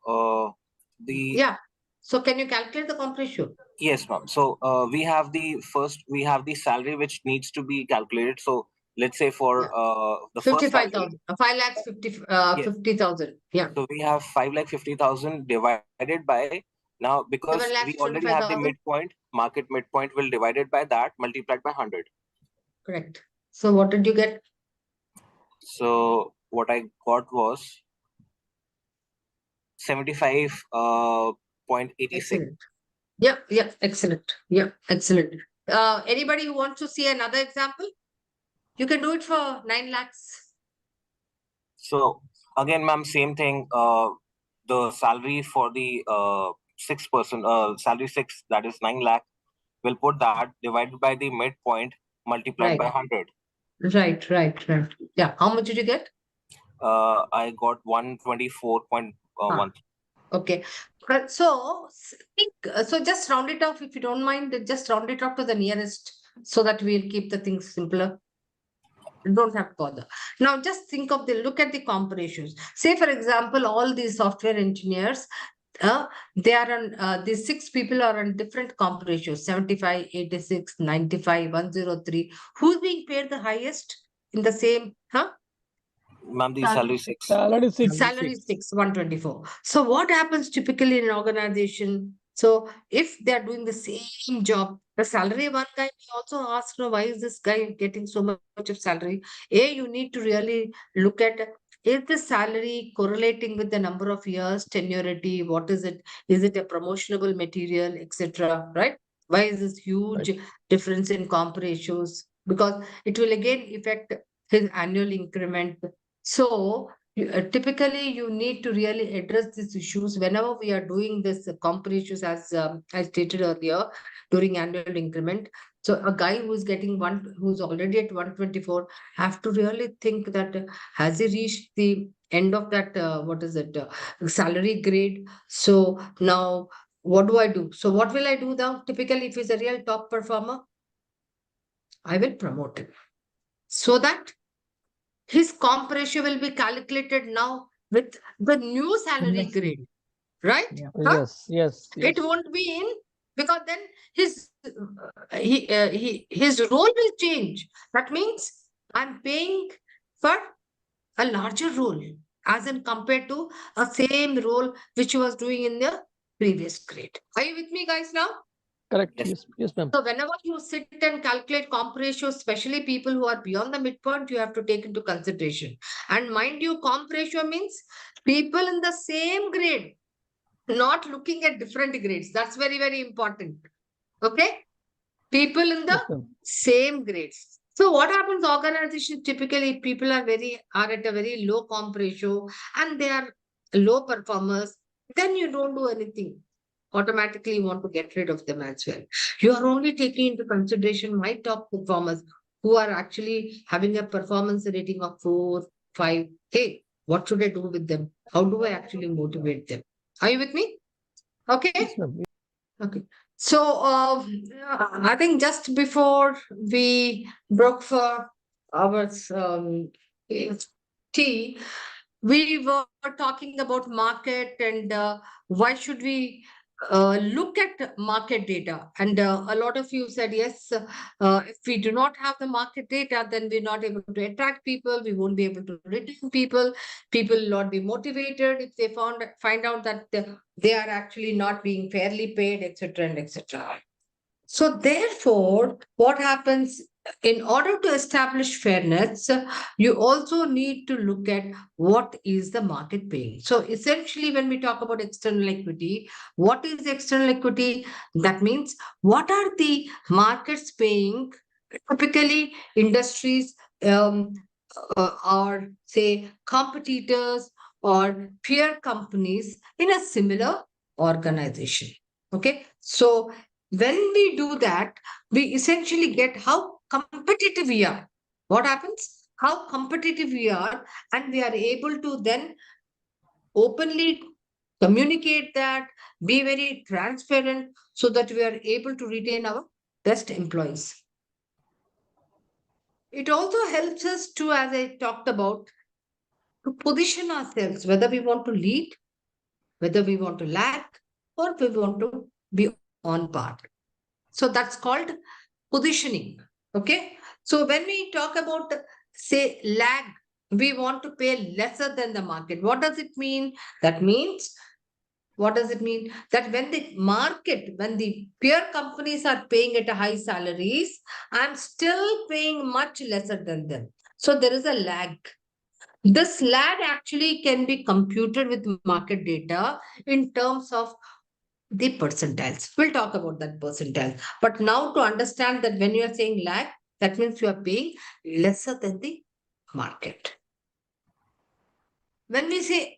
Yeah. So can you calculate the comp ratio? Yes, ma'am. So we have the salary which needs to be calculated. So let's say for the 55,000, 5,50,000. Yeah. So we have 5,50,000 divided by, now because we already have the midpoint, market midpoint, will divide it by that multiplied by 100. Correct. So what did you get? So what I got was 75.86. Yeah, excellent. Yeah, excellent. Anybody who wants to see another example? You can do it for 9 lakhs. So again, ma'am, same thing. The salary for the 6%, salary 6, that is 9 lakh. We'll put that divided by the midpoint multiplied by 100. Right. Yeah. How much did you get? I got 124.1. Okay. So just round it off if you don't mind. Just round it off to the nearest so that we'll keep the things simpler. You don't have to bother. Now just look at the comp ratios. Say for example, all these software engineers, they are on these 6 people are on different comp ratios: 75, 86, 95, 103. Who's being paid the highest in the same? Ma'am, the salary 6. Salary 6. Salary 6, 124. So what happens typically in an organization? So if they're doing the same job, the salary, one guy may also ask, no, why is this guy getting so much of salary? You need to really look at, is the salary correlating with the number of years, tenuity? What is it? Is it a promotionable material, etc.? Right? Why is this huge difference in comp ratios? Because it will again affect his annual increment. So typically, you need to really address these issues whenever we are doing this comp ratios, as I stated earlier, during annual increment. So a guy who's getting who's already at 124, have to really think that has he reached the end of that, salary grade? So now, what do I do? So what will I do now? Typically, if he's a real top performer, I will promote him so that his comp ratio will be calculated now with the new salary grade, right? Yeah. Yes. It won't be in, because then his his role will change. That means I'm paying for a larger role as in compared to a same role which he was doing in the previous grade. Are you with me, guys, now? Correct. Yes, ma'am. So whenever you sit and calculate comp ratios, especially people who are beyond the midpoint, you have to take into consideration. And mind you, comp ratio means people in the same grade, not looking at different grades. That's very, very important. Okay? People in the same grades. So what happens, organization typically people are at a very low comp ratio and they are low performers, then you don't do anything. Automatically you want to get rid of them as well. You are only taking into consideration my top performers who are actually having a performance rating of 4, 5. Hey, what should I do with them? How do I actually motivate them? Are you with me? Okay. Okay. So I think just before we broke for our tea, we were talking about market and why should we look at market data. And a lot of you said, yes, if we do not have the market data, then we're not able to attract people. We won't be able to retain people. People will not be motivated if they find out that they are actually not being fairly paid, etc. and etc. So therefore, what happens, in order to establish fairness, you also need to look at what is the market paying. So essentially, when we talk about external equity, what is external equity? That means what are the markets paying? Typically, industries or say competitors or peer companies in a similar organization. Okay, so when we do that, we essentially get how competitive we are. What happens? How competitive we are, and we are able to then openly communicate that, be very transparent so that we are able to retain our best employees. It also helps us to, as I talked about, to position ourselves, whether we want to lead, whether we want to lag, or we want to be on par. So that's called positioning. Okay. So when we talk about, say, lag, we want to pay lesser than the market. What does it mean? That means, what does it mean? That when the peer companies are paying at a high salaries, I'm still paying much lesser than them. So there is a lag. This lag actually can be computed with market data in terms of the percentiles. We'll talk about that percentile. But now to understand that when you are saying lag, that means you are paying lesser than the market. When we say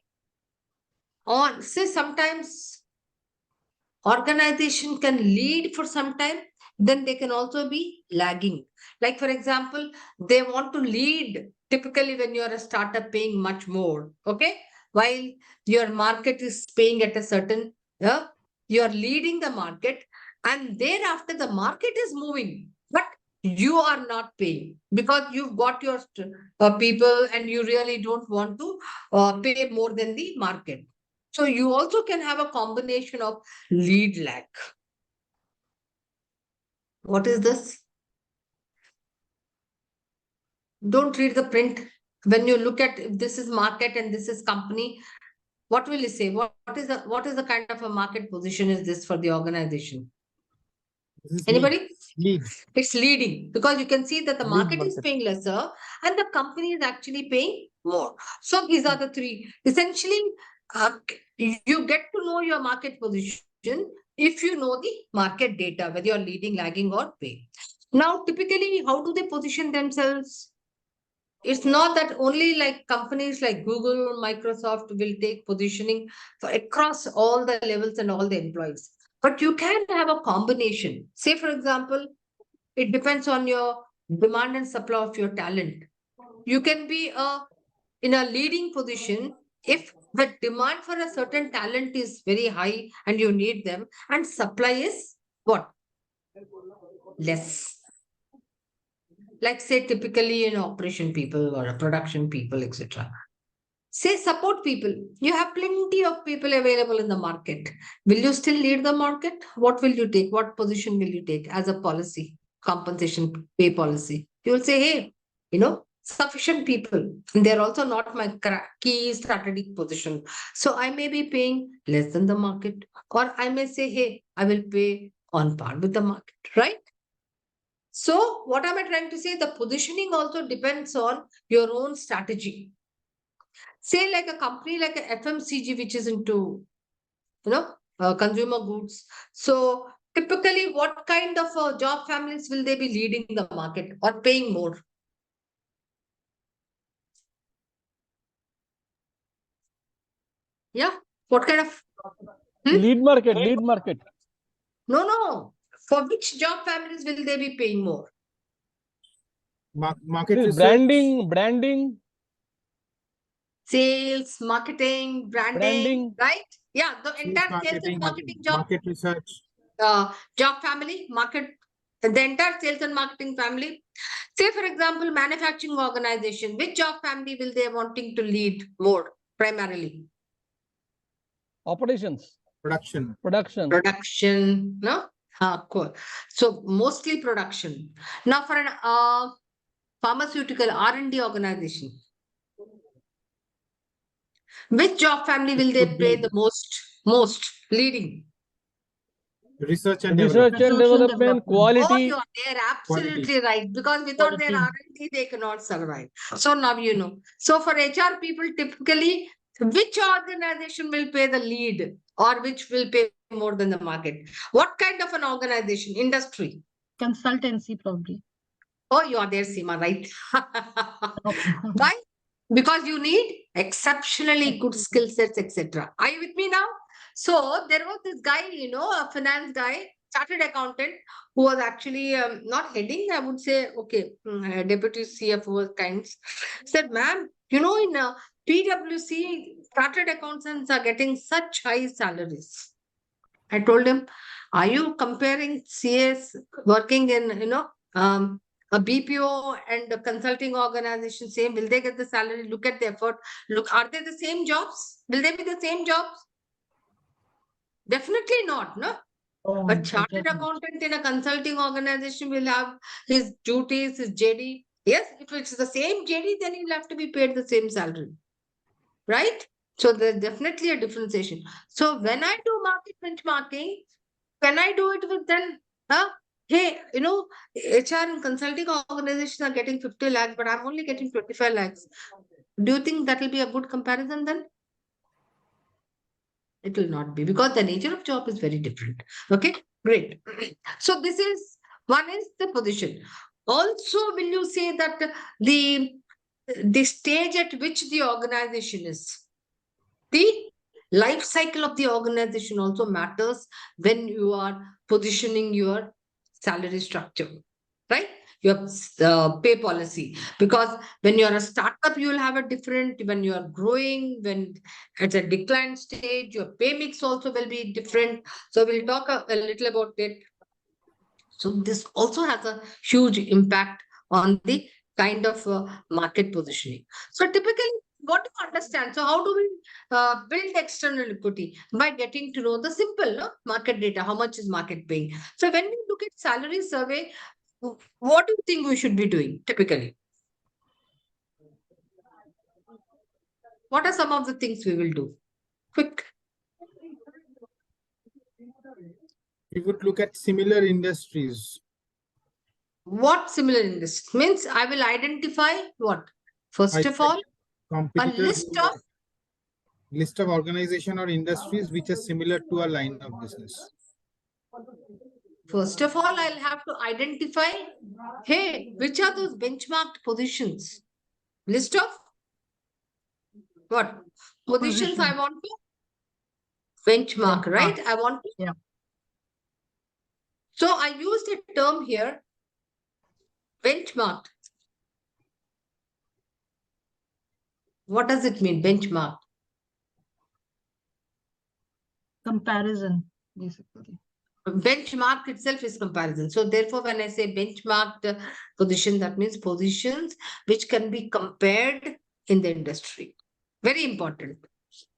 on, say sometimes organization can lead for some time, then they can also be lagging. Like, for example, they want to lead typically when you are a startup paying much more, okay? While your market is paying at a certain, you are leading the market, and thereafter the market is moving, but you are not paying because you've got your people and you really don't want to pay more than the market. So you also can have a combination of lead lag. What is this? Don't read the print. When you look at if this is market and this is company, what will you say? What is the kind of a market position is this for the organization? This is Anybody? lead. It's leading because you can see that the Lead market is market. paying lesser and the company is actually paying more. So these are the three. Essentially, you get to know your market position if you know the market data, whether you're leading, lagging, or pay. Now, typically, how do they position themselves? It's not that only like companies like Google or Microsoft will take positioning for across all the levels and all the employees. But you can have a combination. Say, for example, it depends on your demand and supply of your talent. You can be in a leading position if the demand for a certain talent is very high and you need them, and supply is what? Less. Like say typically in operation people or a production people, etc. Say support people. You have plenty of people available in the market. Will you still lead the market? What will you take? What position will you take as a policy, compensation pay policy? You will say, hey, sufficient people. And they're also not my key strategic position. So I may be paying less than the market. Or I may say, hey, I will pay on par with the market, right? So what am I trying to say? The positioning also depends on your own strategy. Say like a company like a FMCG, which is into, consumer goods. So typically, what kind of job families will they be leading the market or paying more? Yeah. What kind of? Lead market, lead market. No. For which job families will they be paying more? Market research. Branding. Sales, marketing, branding, right? Yeah, the entire sales and marketing job. Market research. Job family, market, the entire sales and marketing family. Say, for example, manufacturing organization, which job family will they wanting to lead more primarily? Operations. Production. No? Cool. So mostly production. Now for an pharmaceutical R&D organization, which job family will they pay the most leading? Research and development, quality. Oh, they're absolutely right. Because without their R&D, they cannot survive. So now you know. So for HR people, typically, which organization will pay the lead or which will pay more than the market? What kind of an organization? Industry? Consultancy, probably. Oh, you are there, Seema, right? Why? Because you need exceptionally good skill sets, etc. Are you with me now? So there was this guy, a finance guy, chartered accountant, who was actually not heading, I would say, okay, deputy CFO kinds. Said, ma'am, in PwC, chartered accountants are getting such high salaries. I told him, are you comparing CS working in, a BPO and a consulting organization? Same, will they get the salary? Look at the effort. Look, are they the same jobs? Will they be the same jobs? Definitely not, no? A chartered accountant in a consulting organization will have his duties, his JD. Yes, if it's the same JD, then he'll have to be paid the same salary. Right? So there's definitely a differentiation. So when I do market benchmarking, can I do it with them? Hey, HR and consulting organizations are getting 50 lakhs, but I'm only getting 25 lakhs. Do you think that will be a good comparison then? It will not be because the nature of job is very different. Okay, great. So this is one is the position. Also, will you say that the stage at which the organization is? The life cycle of the organization also matters when you are positioning your salary structure, right? Your pay policy. Because when you're a startup, you will have a different, when you are growing, when at a decline stage, your pay mix also will be different. So we'll talk a little about it. So this also has a huge impact on the kind of market positioning. So typically, what do you understand? So how do we build external equity? By getting to know the simple market data, how much is market paying. So when we look at salary survey, what do you think we should be doing typically? What are some of the things we will do? Quick. We would look at similar industries. What similar in this? Means I will identify what? First of all, a list of organization or industries which are similar to a line of business. First of all, I'll have to identify, hey, which are those benchmarked positions? List of what? Positions I want to benchmark, right? I want to. Yeah. So I used a term here, benchmarked. What does it mean, benchmark? Comparison, basically. Benchmark itself is comparison. So therefore, when I say benchmarked position, that means positions which can be compared in the industry. Very important.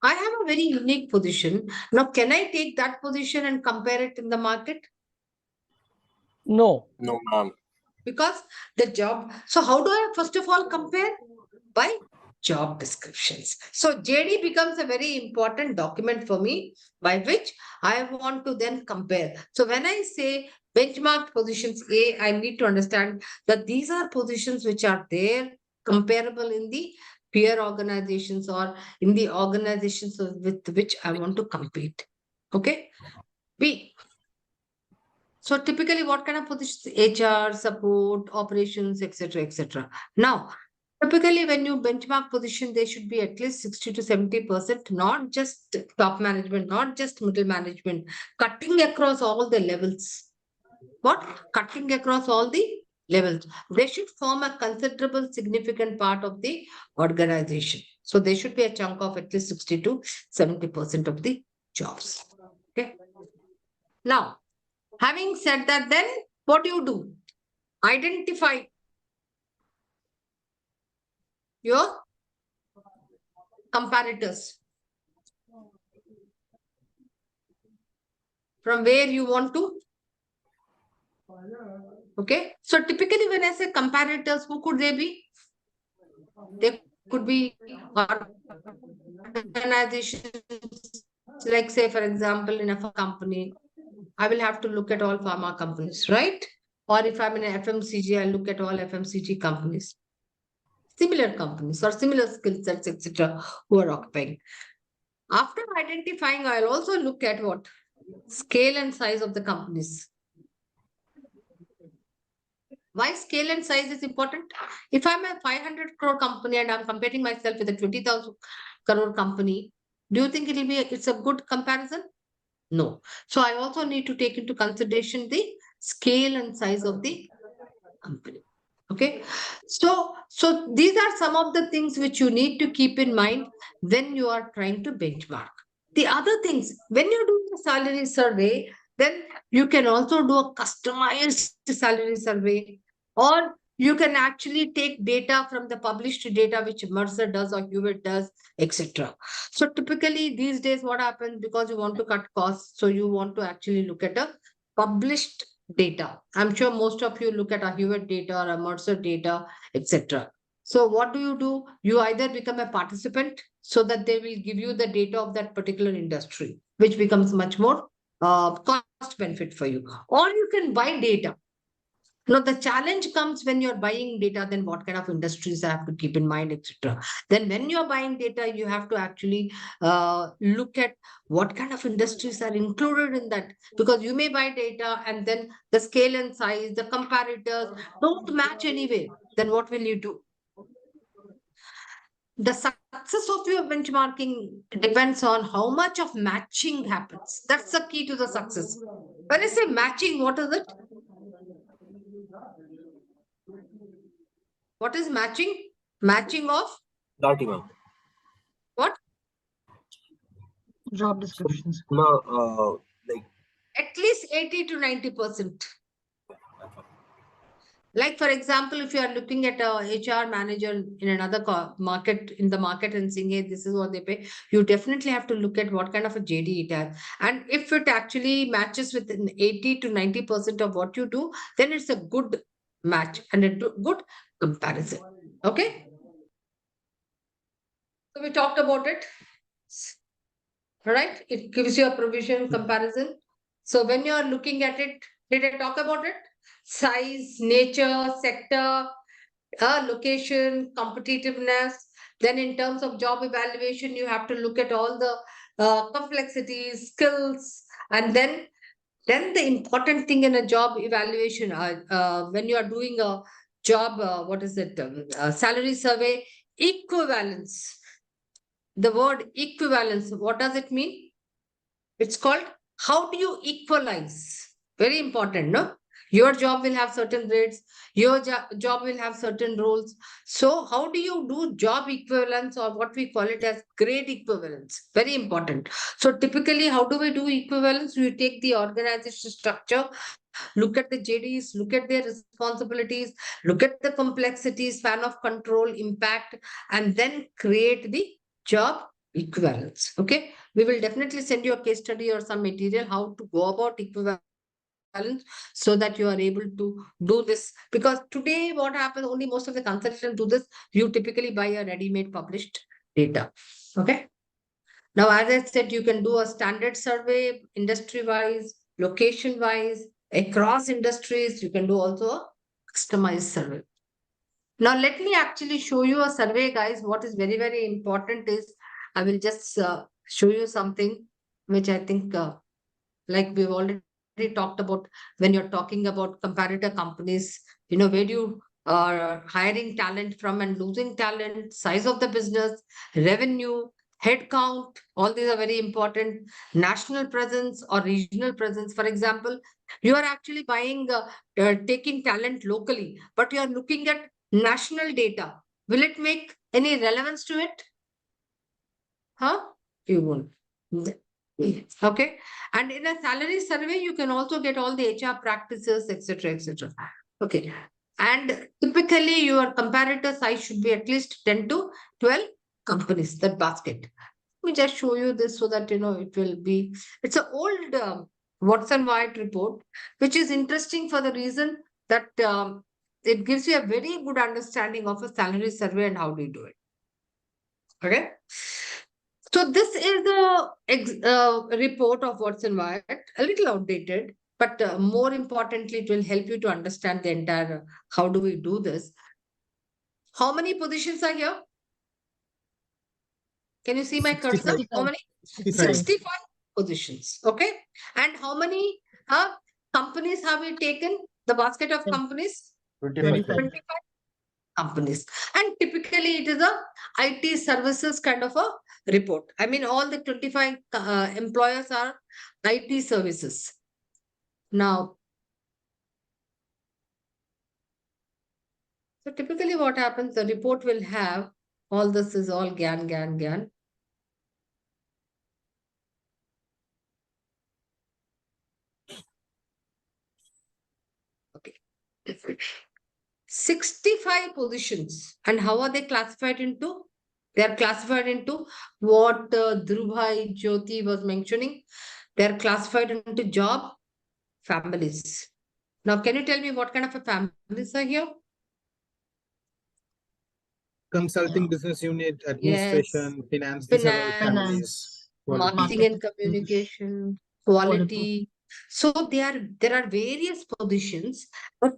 I have a very unique position. Now, can I take that position and compare it in the market? No. No, ma'am. Because the job. So how do I first of all compare? By job descriptions. So JD becomes a very important document for me by which I want to then compare. So when I say benchmarked positions A, I need to understand that these are positions which are there comparable in the peer organizations or in the organizations with which I want to compete. Okay. B. So typically what kind of positions? HR, support, operations, etc., etc. Now, typically, when you benchmark position, they should be at least 60 to 70%, not just top management, not just middle management, cutting across all the levels. What? Cutting across all the levels. They should form a considerable, significant part of the organization. So they should be a chunk of at least 60 to 70% of the jobs. Okay. Now, having said that, then what do you do? Identify your comparators. From where you want to. Okay. So typically when I say comparators, who could they be? They could be organizations, like say, for example, in a company, I will have to look at all pharma companies, right? Or if I'm in an FMCG, I look at all FMCG companies. Similar companies or similar skill sets, etc., who are occupying. After identifying, I'll also look at what? Scale and size of the companies. Why scale and size is important? If I'm a 500 crore company and I'm comparing myself with a 20,000 crore company, do you think it's a good comparison? No. So I also need to take into consideration the scale and size of the company. Okay. So these are some of the things which you need to keep in mind when you are trying to benchmark. The other things, when you're doing a salary survey, then you can also do a customized salary survey, or you can actually take data from the published data which Mercer does or Hewitt does, etc. So typically these days what happens, because you want to cut costs, so you want to actually look at a published data. I'm sure most of you look at a Hewitt data or a Mercer data, etc. So what do? You either become a participant so that they will give you the data of that particular industry, which becomes much more cost benefit for you. Or you can buy data. Now, the challenge comes when you're buying data, then what kind of industries I have to keep in mind, etc. Then when you're buying data, you have to actually look at what kind of industries are included in that. Because you may buy data and then the scale and size, the comparators don't match anyway. Then what will you do? The success of your benchmarking depends on how much of matching happens. That's the key to the success. When I say matching, what is it? What is matching? Matching of what? Job descriptions. No, like At least 80 to 90%. Like, for example, if you are looking at a HR manager in another market, in the market and saying, hey, this is what they pay, you definitely have to look at what kind of a JD it has. And if it actually matches with an 80 to 90% of what you do, then it's a good match and a good comparison. Okay? So we talked about it. Right? It gives you a provision comparison. So when you are looking at it, did I talk about it? Size, nature, sector, location, competitiveness. Then in terms of job evaluation, you have to look at all the complexities, skills, and then the important thing in a job evaluation, when you are doing a job, salary survey, equivalence. The word equivalence, what does it mean? It's called how do you equalize? Very important, no? Your job will have certain grades, your job will have certain roles. So, how do you do job equivalence, or what we call it as grade equivalence? Very important. So, typically, how do we do equivalence? We take the organization structure, look at the JDs, look at their responsibilities, look at the complexities, span of control, impact, and then create the job equivalence. Okay. We will definitely send you a case study or some material how to go about equivalence so that you are able to do this. Because today, what happens, only most of the consultants do this. You typically buy a ready-made published data. Okay. Now, as I said, you can do a standard survey, industry-wise, location-wise, across industries. You can do also a customized survey. Now, let me actually show you a survey, guys. What is very, very important is I will just show you something which I think, like we've already talked about, when you're talking about comparator companies, where you are hiring talent from and losing talent, size of the business, revenue, headcount, all these are very important. National presence or regional presence. For example, you are actually taking talent locally, but you are looking at national data. Will it make any relevance to it? Huh? You won't. Okay. And in a salary survey, you can also get all the HR practices, etc., etc. Okay. And typically, your comparator size should be at least 10 to 12 companies, that basket. Let me just show you this so that, it will be, it's an old Watson White report, which is interesting for the reason that it gives you a very good understanding of a salary survey and how do you do it. Okay. So this is the report of Watson White, a little outdated, but more importantly, it will help you to understand the entire, how do we do this. How many positions are here? Can you see my cursor? 65. How many? 65 positions. Okay. And how many companies have we taken? The basket of companies? 25 companies. And typically it is a IT services kind of a report. I mean, all the 25 employers are IT services. Now, so typically what happens, the report will have, all this is all GAN. Okay. 65 positions. And how are they classified into? They are classified into what Dhrubhai Jyoti was mentioning. They are classified into job families. Now, can you tell me what kind of a families are here? Consulting business unit, administration, finance, these are all families. Marketing and communication, quality. So there are various positions, but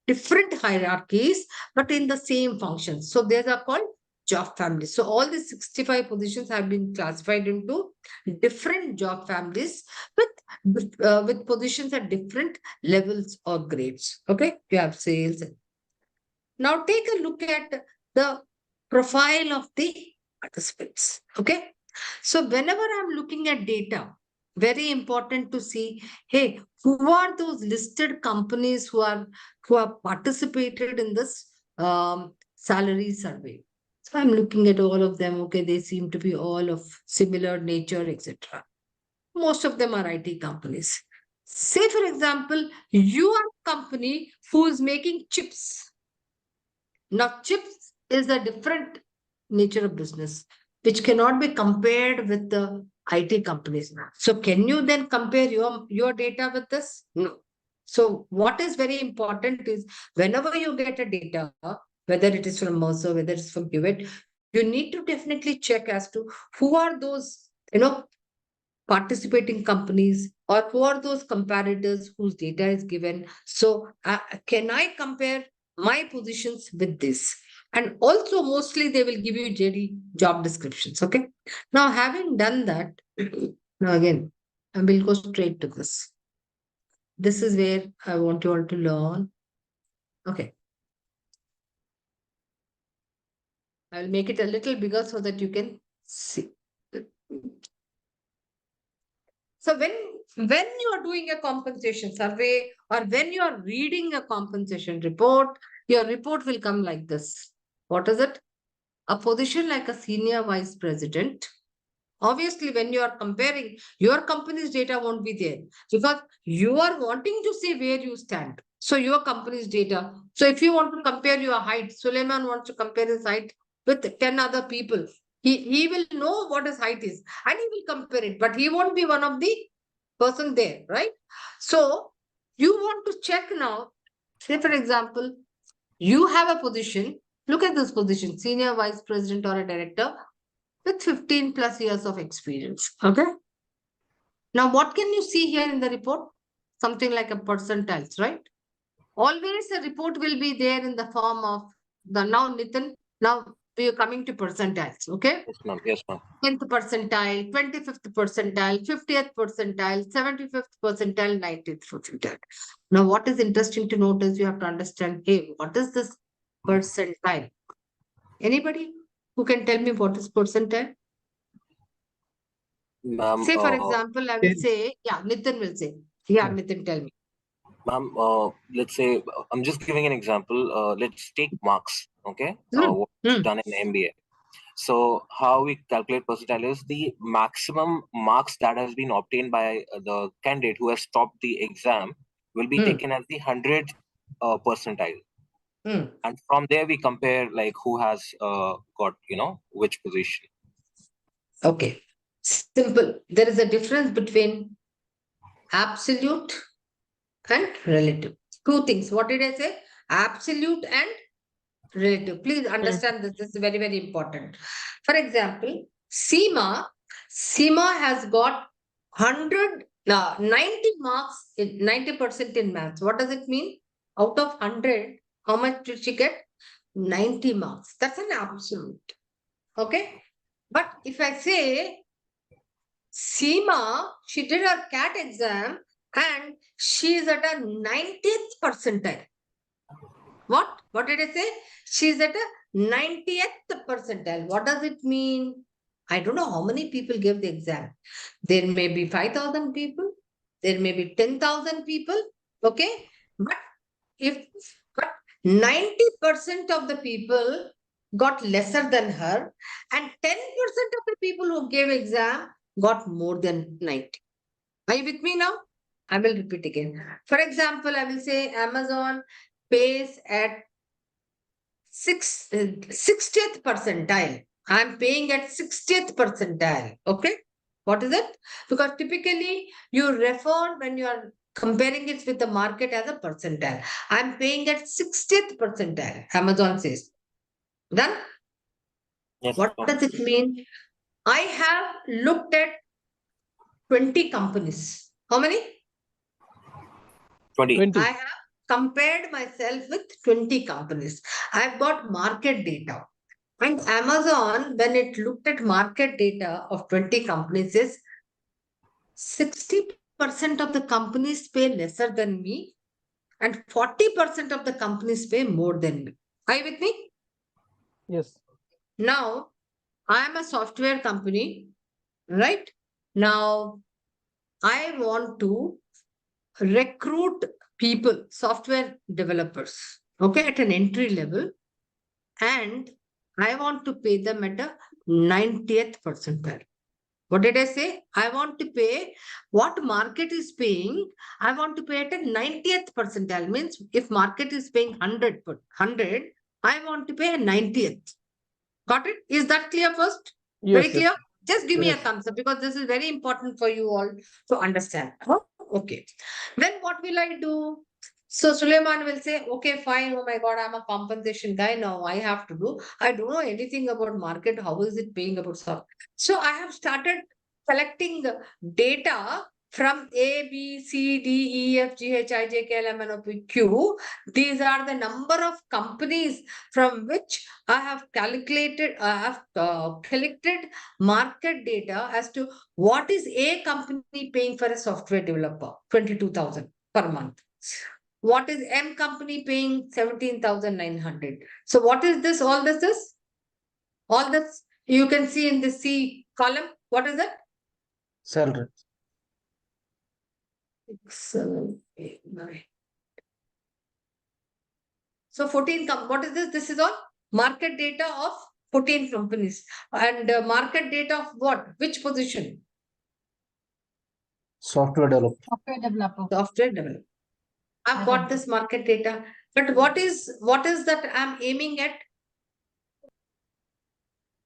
different hierarchies, but in the same functions. So these are called job families. So all the 65 positions have been classified into different job families with positions at different levels or grades. Okay, you have sales. Now take a look at the profile of the participants. Okay. So whenever I'm looking at data, very important to see, hey, who are those listed companies who have participated in this salary survey. So I'm looking at all of them. Okay, they seem to be all of similar nature, etc. Most of them are IT companies. Say, for example, you are a company who is making chips. Now, chips is a different nature of business, which cannot be compared with the IT companies. So, can you then compare your data with this? No. So, what is very important is whenever you get a data, whether it is from Mercer, whether it's from Pivot, you need to definitely check as to who are those, participating companies, or who are those comparators whose data is given. So can I compare my positions with this? And also mostly they will give you JD job descriptions. Okay. Now having done that, now again, I will go straight to this. This is where I want you all to learn. Okay. I will make it a little bigger so that you can see. So when you are doing a compensation survey, or when you are reading a compensation report, your report will come like this. What is it? A position like a senior vice president. Obviously, when you are comparing, your company's data won't be there because you are wanting to see where you stand. So your company's data. So if you want to compare your height, Suleiman wants to compare his height with 10 other people. He will know what his height is and he will compare it, but he won't be one of the person there, right? So you want to check now, say for example, you have a position, look at this position, senior vice president or a director with 15 plus years of experience. Okay. Now, what can you see here in the report? Something like a percentiles, right? Always a report will be there in the form of the now Nitin. Now we are coming to percentiles. Okay. Yes, ma'am. Yes, ma'am. 10th percentile, 25th percentile, 50th percentile, 75th percentile, 90th percentile. Now, what is interesting to note is you have to understand, hey, what is this percentile? Anybody who can tell me what is percentile? Ma'am, Say, for example, I will say, yeah, Nitin will say. Yeah, Nitin, tell me. ma'am, let's say, I'm just giving an example. Let's take marks, okay? What's done in MBA. So how we calculate percentile is the maximum marks that has been obtained by the candidate who has topped the exam will be taken as the 100th percentile. And from there we compare like who has got, which position. Okay. Simple. There is a difference between absolute and relative. Two things. What did I say? Absolute and relative. Please understand this. This is very, very important. For example, Seema has got 90 marks, 90% in maths. What does it mean? Out of 100, how much did she get? 90 marks. That's an absolute. Okay. But if I say Seema, she did her CAT exam and she is at a 90th percentile. What? What did I say? She's at a 90th percentile. What does it mean? I don't know how many people gave the exam. There may be 5,000 people. There may be 10,000 people. Okay. But 90% of the people got lesser than her and 10% of the people who gave exam got more than 90. Are you with me now? I will repeat again. For example, I will say Amazon pays at 60th percentile. I'm paying at 60th percentile. Okay. What is it? Because typically you refer when you are comparing it with the market as a percentile. I'm paying at 60th percentile. Amazon says. Done? Yes, what does it mean? I have looked at 20 companies. How many? 20. I have compared myself with 20 companies. I've got market data. And Amazon, when it looked at market data of 20 companies, is 60% of the companies pay lesser than me and 40% of the companies pay more than me. Are you with me? Yes. Now, I am a software company, right? Now, I want to recruit people, software developers, okay, at an entry level, and I want to pay them at a 90th percentile. What did I say? I want to pay what market is paying. I want to pay at a 90th percentile. Means if market is paying 100, I want to pay a 90th. Got it? Is that clear first? Very Yes, clear? yes. Just give me a Yes. thumbs up because this is very important for you all to understand. Huh? Okay. Then what will I do? So Suleiman will say, okay, fine. Oh my God, I'm a compensation guy. Now I have to do. I don't know anything about market. How is it paying about stuff? So I have started collecting data from A, B, C, D, E, F, G, H, I, J, K, L, M, N, O, P, Q. These are the number of companies from which I have calculated, I have collected market data as to what is a company paying for a software developer, 22,000 per month. What is M company paying 17,900? So what is this? All this is? All this you can see in the C column. What is it? Salary. 6, 7, 8, 9. So 14, what is this? This is all market data of 14 companies. And market data of what? Which position? Software developer. Software developer. Software developer. I've got this market data. But what is that I'm aiming at?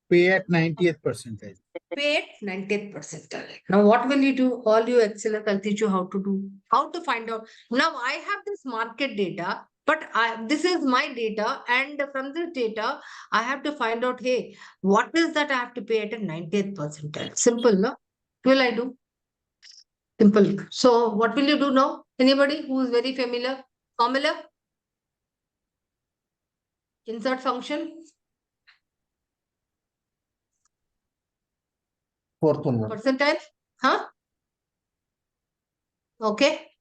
Pay at 90th percentile. Pay at 90th percentile. Now, what will you do? All you Excel, I'll teach you how to do, how to find out. Now, I have this market data, but this is my data. And from this data, I have to find out, hey, what is that I have to pay at a 90th percentile? Simple, no? What will I do? Simple. So, what will you do now? Anybody who is very familiar? Formula? Insert function? Fourth one. Percentile? Huh? Okay.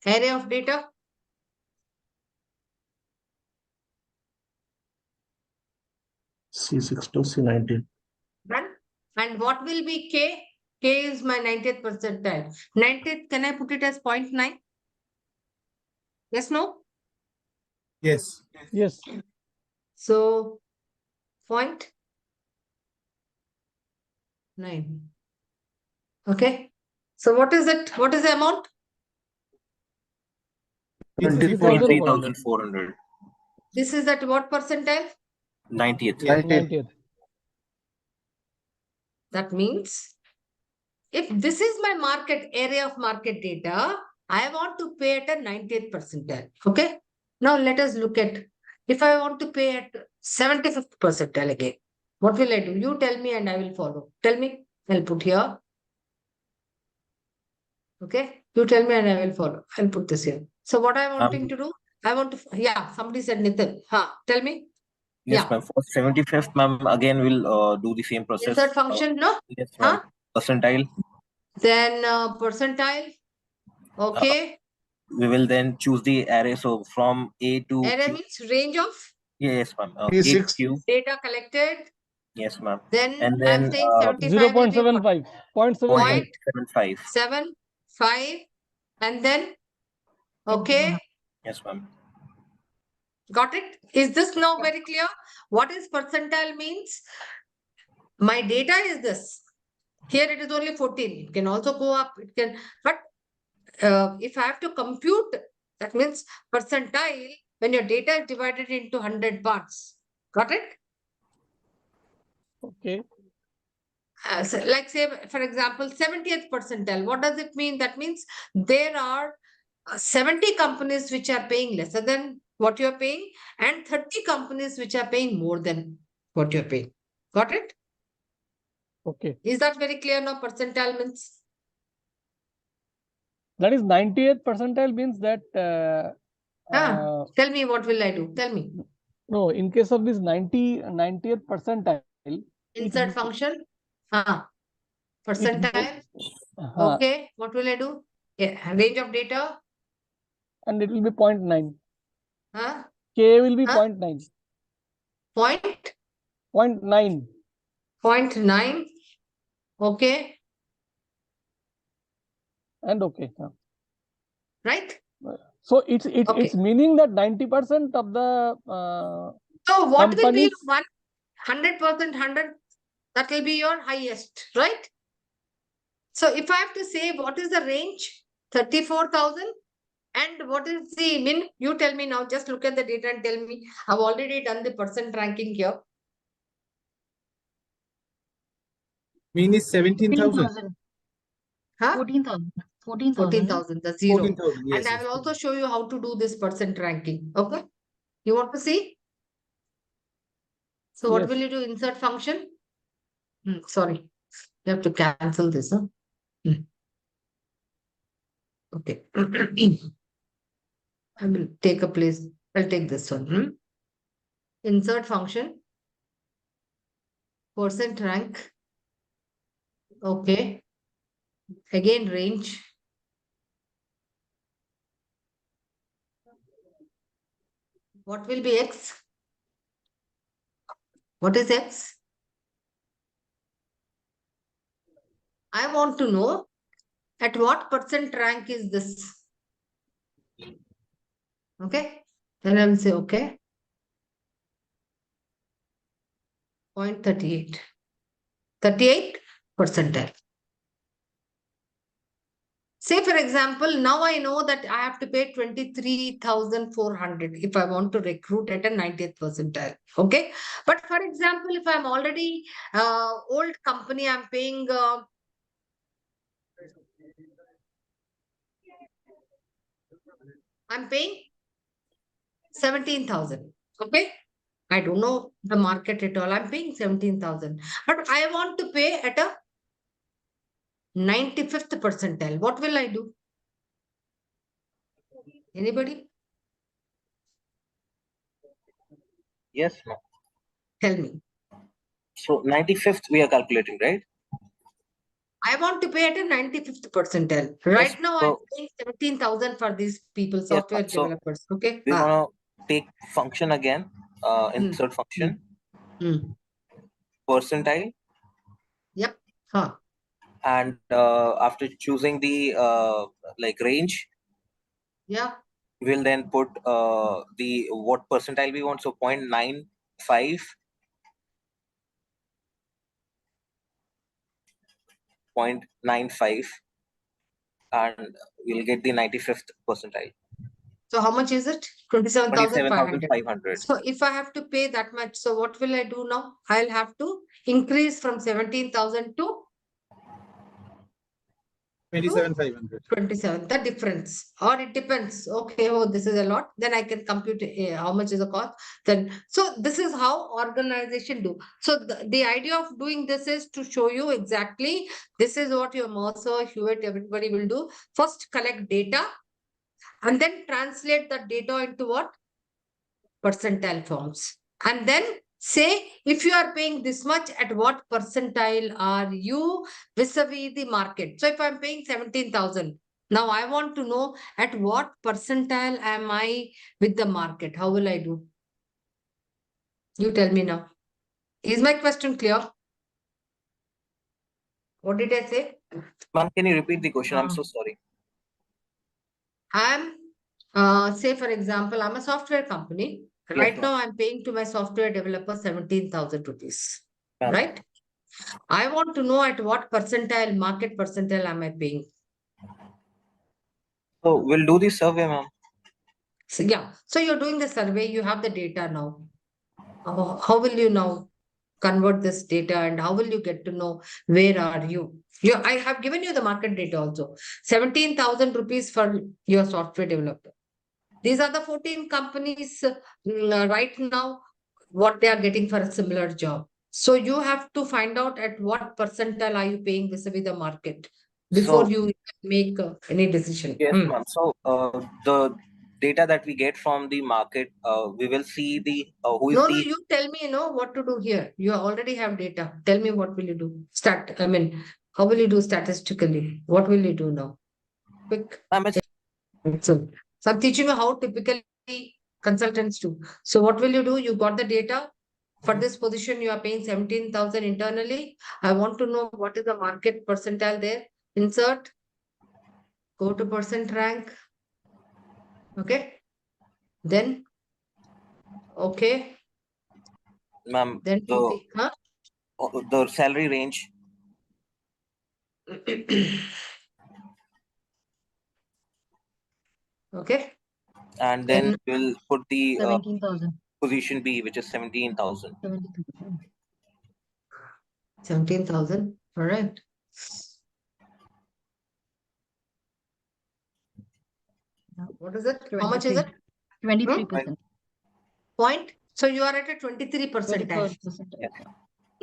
Array of data? C6 to C19. Done. And what will be K? K is my 90th percentile. 90th, can I put it as 0.9? Yes, no? Yes. Yes. So, 0.9. Okay. So, what is it? What is the amount? 23,400. 23,400. This is at what percentile? 90th. 90th. That means, if this is my market area of market data, I want to pay at a 90th percentile. Okay. Now, let us look at, if I want to pay at 75th percentile again, what will I do? You tell me and I will follow. Tell me. I'll put here. Okay. You tell me and I will follow. I'll put this here. So what I'm wanting to do, I want to, yeah, somebody said Nitin. Tell me. Yes, ma'am. For 75th, ma'am, again, we'll do the same process. Insert function, no? Yes, ma'am. Percentile. Then percentile. Okay. We will then choose the array. So from A to Array Q. means range of Yes, ma'am. A P6. to Q. data collected. Yes, ma'am. Then And I'm then saying 75 will be 0.75. 0.75. 0.75. 0.75. And then, okay. Yes, ma'am. Got it? Is this now very clear? What is percentile means? My data is this. Here it is only 14. It can also go up. It can, but if I have to compute, that means percentile when your data is divided into 100 parts. Got it? Okay. So like say, for example, 70th percentile. What does it mean? That means there are 70 companies which are paying lesser than what you're paying and 30 companies which are paying more than what you're paying. Got it? Okay. Is that very clear now? Percentile means? That is 90th percentile means that. Tell me what will I do? Tell me. No, in case of this 90th percentile. Insert function. Percentile. Okay. What will I do? Yeah. Range of data. And it will be 0.9. Huh? K will be 0.9. Point? 0.9. 0.9. Okay. And okay. Right? So it's Okay. meaning that 90% of the So what will be companies, 100%, 100? That will be your highest, right? So if I have to say what is the range, 34,000, and what is the min? You tell me now. Just look at the data and tell me. I've already done the percent ranking here. Mean is 17,000. 14,000. Huh? 14,000. 14,000. 14,000, the zero. 14,000. Yes. And I will also show you how to do this percent ranking. Okay. You want to see? So what yes. will you do? Insert function. Sorry. You have to cancel this. Huh? Okay. I will take a place. I'll take this one. Insert function. Percent rank. Okay. Again, range. What will be X? What is X? I want to know at what percent rank is this? Okay. Then I will say, okay. 0.38. 38 percentile. Say, for example, now I know that I have to pay 23,400 if I want to recruit at a 90th percentile. Okay. But for example, if I'm already old company, I'm paying I'm paying 17,000. Okay. I don't know the market at all. I'm paying 17,000. But I want to pay at a 95th percentile. What will I do? Anybody? Yes, ma'am. Tell me. So 95th we are calculating, right? I want to pay at a 95th percentile. Right Yes, now, so, I'm paying 17,000 for these people, yes, software ma'am. So developers. Okay. we're gonna take function again, insert function, percentile, Yep. and after choosing the like range, Yeah. we'll then put the what percentile we want. So 0.95, 0.95, and we'll get the 95th percentile. So how much is it? 27,500. 27,500. So if I have to pay that much, so what will I do now? I'll have to increase from 17,000 to 27,500. 27. The difference, or it depends. Okay, oh, this is a lot. Then I can compute how much is the cost. Then, so this is how organization do. So the idea of doing this is to show you exactly this is what your Mercer, Hewitt, everybody will do. First, collect data, and then translate the data into what? Percentile forms. And then say, if you are paying this much, at what percentile are you vis-a-vis the market? So if I'm paying 17,000, now I want to know at what percentile am I with the market? How will I do? You tell me now. Is my question clear? What did I say? Ma'am, can you repeat the question? I'm so sorry. I'm, say for example, I'm a software company. Yes, Right ma'am. now, I'm paying to my software developer 17,000 rupees. Ma'am. Right? I want to know at what percentile, market percentile am I paying? So we'll do the survey, ma'am. So yeah, so you're doing the survey, you have the data now. How will you now convert this data, and how will you get to know where are you? I have given you the market data also. 17,000 rupees for your software developer. These are the 14 companies right now, what they are getting for a similar job. So you have to find out at what percentile are you paying vis-a-vis the market before So, you make any decision. yes, ma'am. So the data that we get from the market, we will see the who is No, the. you tell me, what to do here. You already have data. Tell me what will you do? How will you do statistically? What will you do now? Quick. So I'm teaching you how typically consultants do. So what will you do? You got the data. For this position, you are paying 17,000 internally. I want to know what is the market percentile there. Insert. Go to percent rank. Okay. Then, okay. Ma'am, Then the salary range. Okay. And then we'll put the 17,000. position B, which is 17,000. 17,000. All right. What is it? How much is it? 23%. Point. So you are at a 23 percentile. 23%.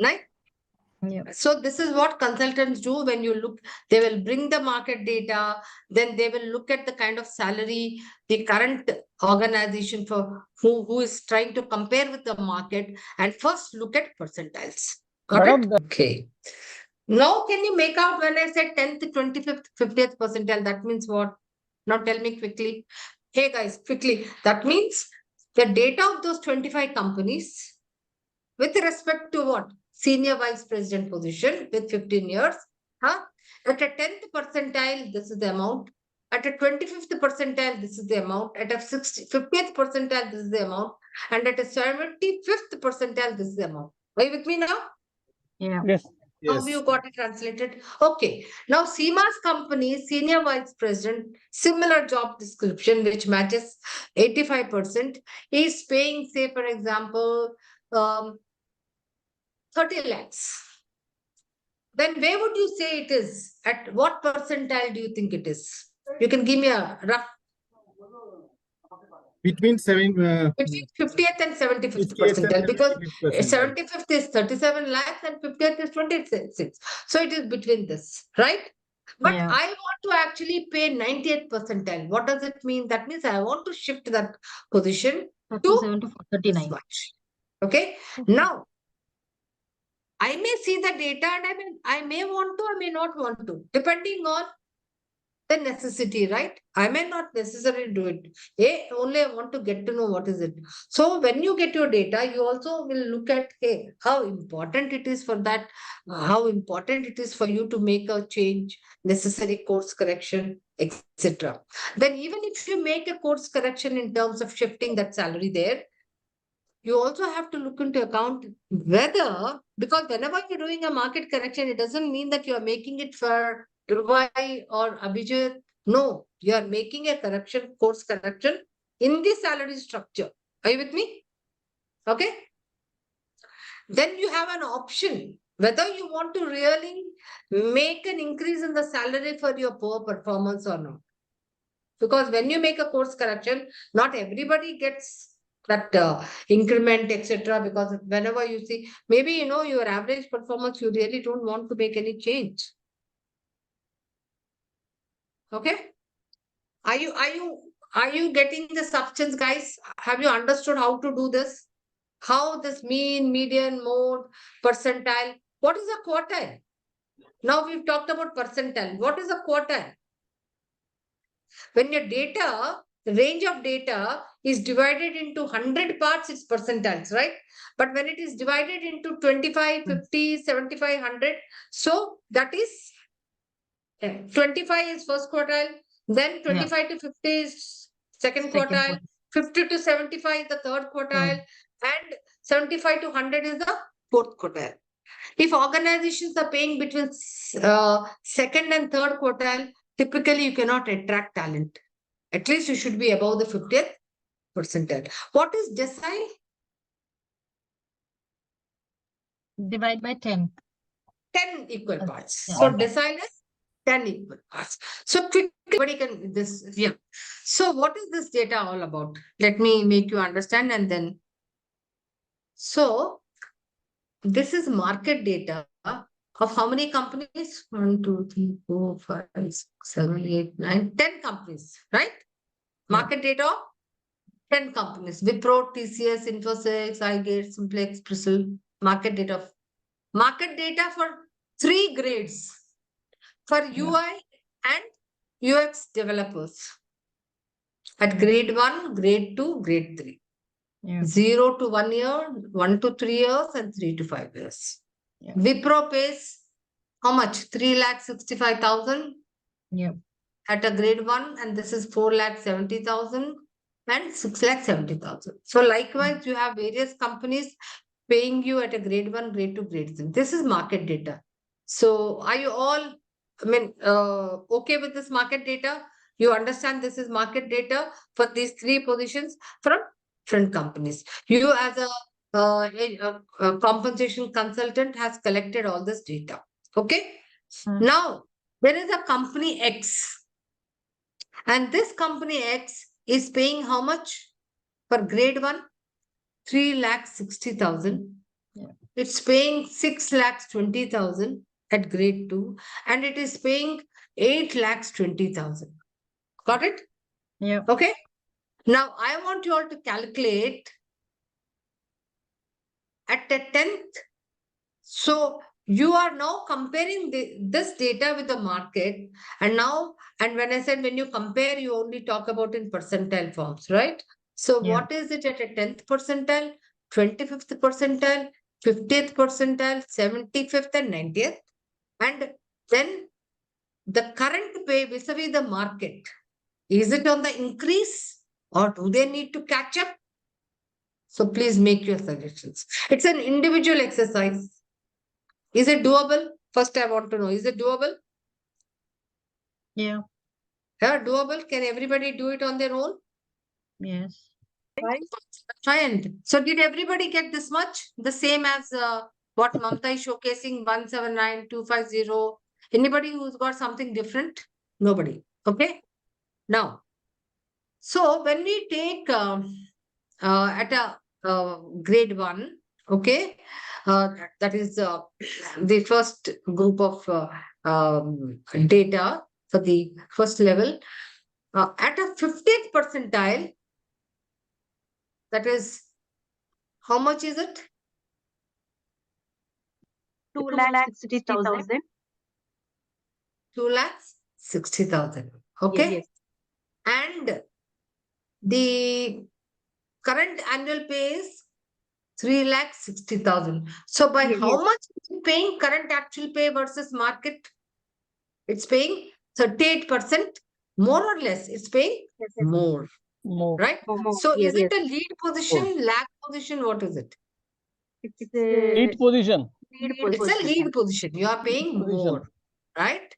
Right? Yeah. So this is what consultants do when you look. They will bring the market data, then they will look at the kind of salary the current organization for who is trying to compare with the market, and first look at percentiles. Got it? Okay. Now can you make out when I said 10th, 25th, 50th percentile? That means what? Now tell me quickly. Hey guys, quickly. That means the data of those 25 companies with respect to what? Senior vice president position with 15 years. At a 10th percentile, this is the amount. At a 25th percentile, this is the amount. At a 50th percentile, this is the amount. And at a 75th percentile, this is the amount. Are you with me now? Yeah. Yes. How you got it translated? Okay. Now, Seema's company, senior vice president, similar job description, which matches 85%, is paying, say, for example, 30 lakhs. Then where would you say it is? At what percentile do you think it is? You can give me a rough. Between 50th and 75th percentile, because 75th is 37 lakhs and 50th is 26. So it is between this, right? But Yeah. I want to actually pay 90th percentile. What does it mean? That means I want to shift that position 37 to 39. much. Okay. Now, I may see the data and I may want to, I may not want to, depending on the necessity, right? I may not necessarily do it. Only I want to get to know what is it. So when you get your data, you also will look at, hey, how important it is for that, how important it is for you to make a change, necessary course correction, etc. Then even if you make a course correction in terms of shifting that salary there, you also have to look into account whether, because whenever you're doing a market correction, it doesn't mean that you're making it for Dhrubai or Abhijit. No, you are making a correction, course correction in the salary structure. Are you with me? Okay. Then you have an option whether you want to really make an increase in the salary for your poor performance or not. Because when you make a course correction, not everybody gets that increment, etc. Because whenever you see, maybe your average performance, you really don't want to make any change. Okay. Are you getting the substance, guys? Have you understood how to do this? How this mean, median, mode, percentile? What is a quartile? Now we've talked about percentile. What is a quartile? When your data, the range of data is divided into 100 parts, it's percentiles, right? But when it is divided into 25, 50, 75, 100, so that is 25 is first quartile, then 25 to 50 is second quartile, 50 to 75 is the third quartile, and 75 to 100 is the fourth quartile. If organizations are paying between second and third quartile, typically you cannot attract talent. At least you should be above the 50th percentile. What is decile? Divide by 10. 10 equal parts. Yeah. So decile is 10 equal parts. So quickly, everybody can this. Yeah. So what is this data all about? Let me make you understand, and then. So this is market data of how many companies? 1, 2, 3, 4, 5, 6, 7, 8, 9, 10 companies, right? Market data of 10 companies. Wipro, TCS, Infosys, iGate, Simplex, Bristle. Market data for 3 grades. For UI and UX developers. At grade 1, grade 2, grade 3. Yeah. 0 to 1 year, 1 to 3 years, and 3 to 5 years. Yeah. Wipro pays how much? 3,65,000 Yeah. at a grade 1, and this is 4,70,000 and 6,70,000. So likewise, you have various companies paying you at a grade 1, grade 2, grade 3. This is market data. So are you all, okay with this market data? You understand this is market data for these 3 positions from different companies. You as a compensation consultant has collected all this data. Okay. Now, there is a company X, and this company X is paying how much for grade 1? 3,60,000. Yeah. It's paying 6,20,000 at grade 2, and it is paying 8,20,000. Got it? Yeah. Okay. Now, I want you all to calculate at a 10th. So, you are now comparing this data with the market. And when I said when you compare, you only talk about in percentile forms, right? So, Yeah. what is it at a 10th percentile, 25th percentile, 50th percentile, 75th, and 90th? And then the current pay vis-a-vis the market, is it on the increase or do they need to catch up? So please make your suggestions. It's an individual exercise. Is it doable? First, I want to know, is it doable? Yeah. Yeah, doable. Can everybody do it on their own? Yes. Try and. So did everybody get this much? The same as what Mamta is showcasing, 179,250. Anybody who's got something different? Nobody. Okay. Now, so when we take at a grade 1, okay, that is the first group of data for the first level. At a 50th percentile, that is, how much is it? 2,60,000. 2,60,000. Okay. Yes. And the current annual pay is 3,60,000. So by how much is it paying current actual pay versus market? It's paying 38%, more or less. It's paying more. More. Right? More. So Yes, is it a lead position, lag position? What is it? It's Lead position. It's a lead position. You are paying Position. more, right?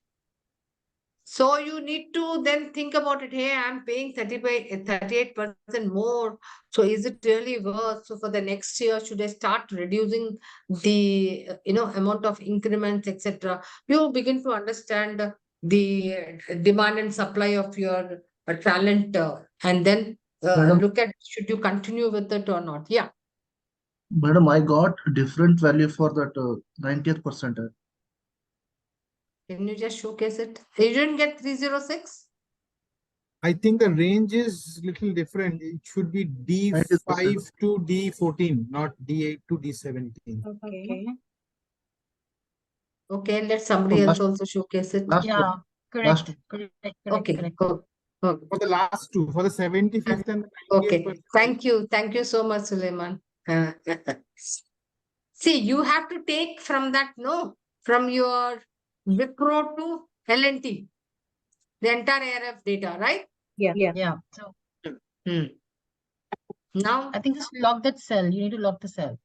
So you need to then think about it. Hey, I'm paying 38% more. So is it really worth? So for the next year, should I start reducing the amount of increments, etc.? You begin to understand the demand and supply of your talent, and then Madam, look at should you continue with it or not. Yeah. Madam, I got different value for that 90th percentile. Can you just showcase it? You didn't get 306? I think the range is little different. It should be D5 90%. to D14, not D8 to D17. okay. Okay, let somebody else also showcase it. Last Yeah. one. Correct. Last one. Correct. Okay. Correct. For the last two, for the 75th and the 90th Okay. percentile. Thank you. Thank you so much, Suleiman. See, you have to take from that, from your Wipro to L&T, the entire ARF data, right? Yeah. So Now, I think just lock that cell. You need to lock the cell.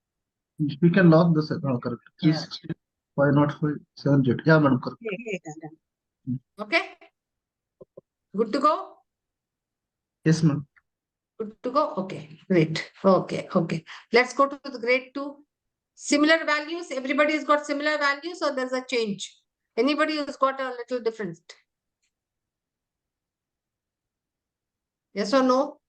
We can lock the set. No, correct. Yeah. 360. Why not for 7jet? Yeah, madam, correct. okay. Good to go? Yes, ma'am. Good to go? Okay, great. Okay. Let's go to the grade 2. Similar values. Everybody's got similar values or there's a change? Anybody who's got a little different? Yes or no?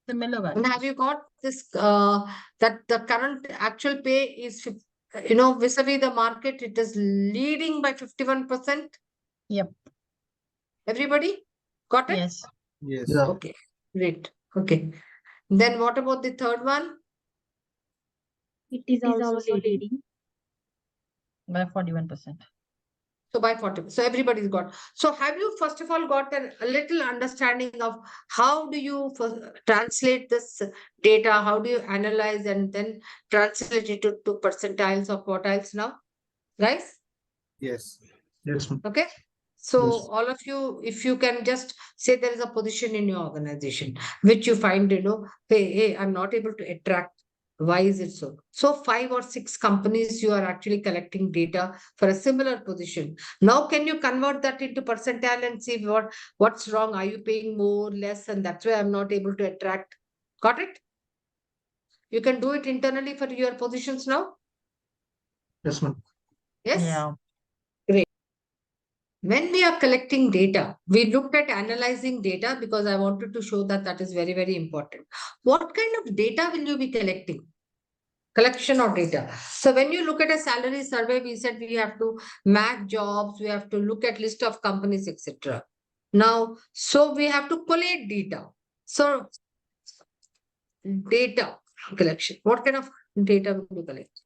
Similar And values. have you got this, that the current actual pay is, vis-a-vis the market, it is leading by 51%? Yep. Everybody got it? Yes. Yes. Yeah. Okay, great. Okay. Then what about the third one? It is also leading. By 41%. So by 40. So everybody's got. So have you first of all got a little understanding of how do you translate this data? How do you analyze and then translate it to percentiles or quartiles now? Right? Yes. Yes, ma'am. Okay. So Yes. all of you, if you can just say there is a position in your organization which you find, hey, I'm not able to attract. Why is it so? So 5 or 6 companies you are actually collecting data for a similar position. Now, can you convert that into percentile and see what's wrong? Are you paying more, less? And that's why I'm not able to attract. Got it? You can do it internally for your positions now? Yes, ma'am. Yes? Yeah. When we are collecting data, we looked at analyzing data because I wanted to show that that is very, very important. What kind of data will you be collecting? Collection of data. So when you look at a salary survey, we said we have to match jobs, we have to look at list of companies, etc. Now, so we have to collate data. So data collection. What kind of data will you collect?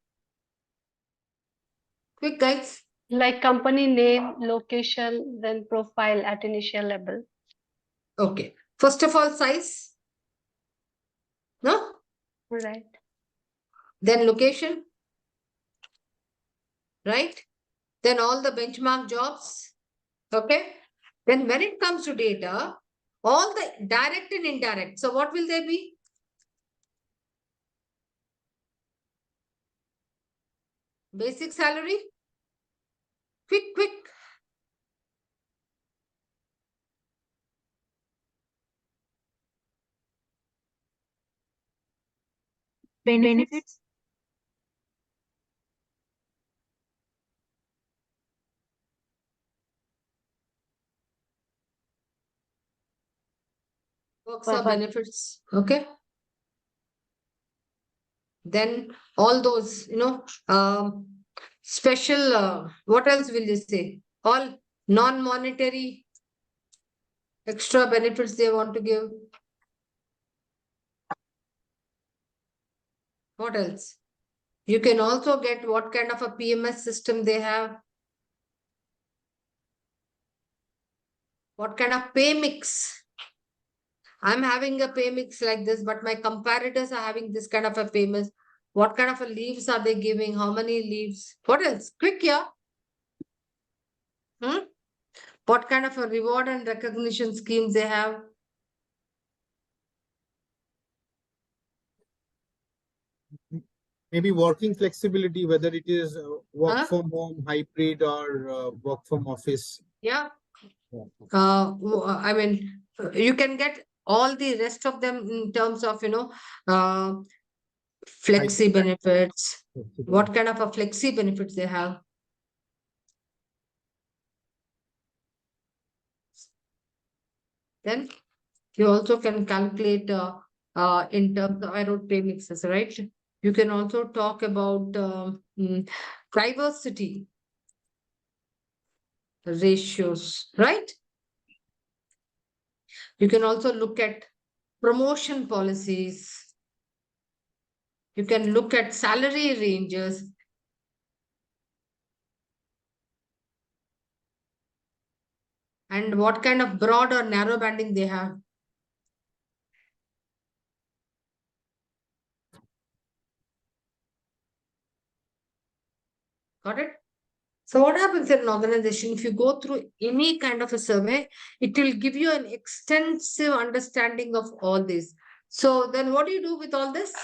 Quick, guys. Like company name, location, then profile at initial level. Okay. First of all, size. No? Right. Then location. Right? Then all the benchmark jobs. Okay. Then when it comes to data, all the direct and indirect. So what will they be? Basic salary. Quick. Benefits. Works or benefits. Okay. Then all those, special, what else will you say? All non-monetary extra benefits they want to give. What else? You can also get what kind of a PMS system they have. What kind of pay mix? I'm having a pay mix like this, but my comparators are having this kind of a pay mix. What kind of a leaves are they giving? How many leaves? What else? Quick, yeah. What kind of a reward and recognition schemes they have? Maybe working flexibility, whether it is work Huh? from home, hybrid, or work from office. Yeah. Yeah. I mean, you can get all the rest of them in terms of, flexi benefits. What kind of a flexi benefits they have? Then you also can calculate in terms of, I wrote pay mixes, right? You can also talk about diversity ratios, right? You can also look at promotion policies. You can look at salary ranges. And what kind of broad or narrow banding they have. Got it? So what happens in an organization, if you go through any kind of a survey, it will give you an extensive understanding of all this. So then what do you do with all this?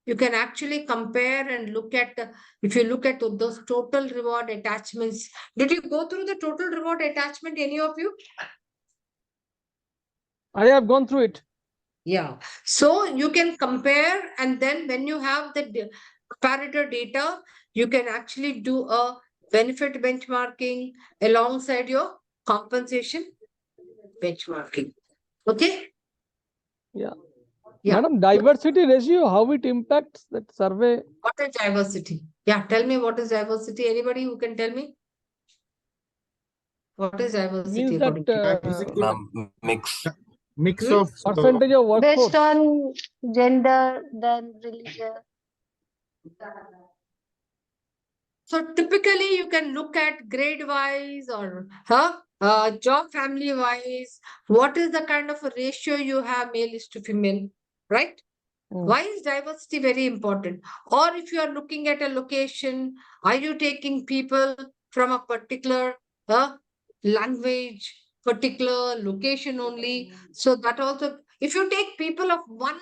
You can actually compare and look at, if you look at those total reward attachments. Did you go through the total reward attachment, any of you? I have gone through it. Yeah. So you can compare, and then when you have the comparator data, you can actually do a benefit benchmarking alongside your compensation benchmarking. Okay? Yeah. Yeah. Madam, diversity ratio, how it impacts that survey? What is diversity? Yeah, tell me what is diversity. Anybody who can tell me? What is diversity? Means that Mix of percentage of workforce. Based on gender, then religion. So typically you can look at grade wise or job family wise. What is the kind of a ratio you have male is to female, right? Why is diversity very important? Or if you are looking at a location, are you taking people from a particular language, particular location only? So that also, if you take people of one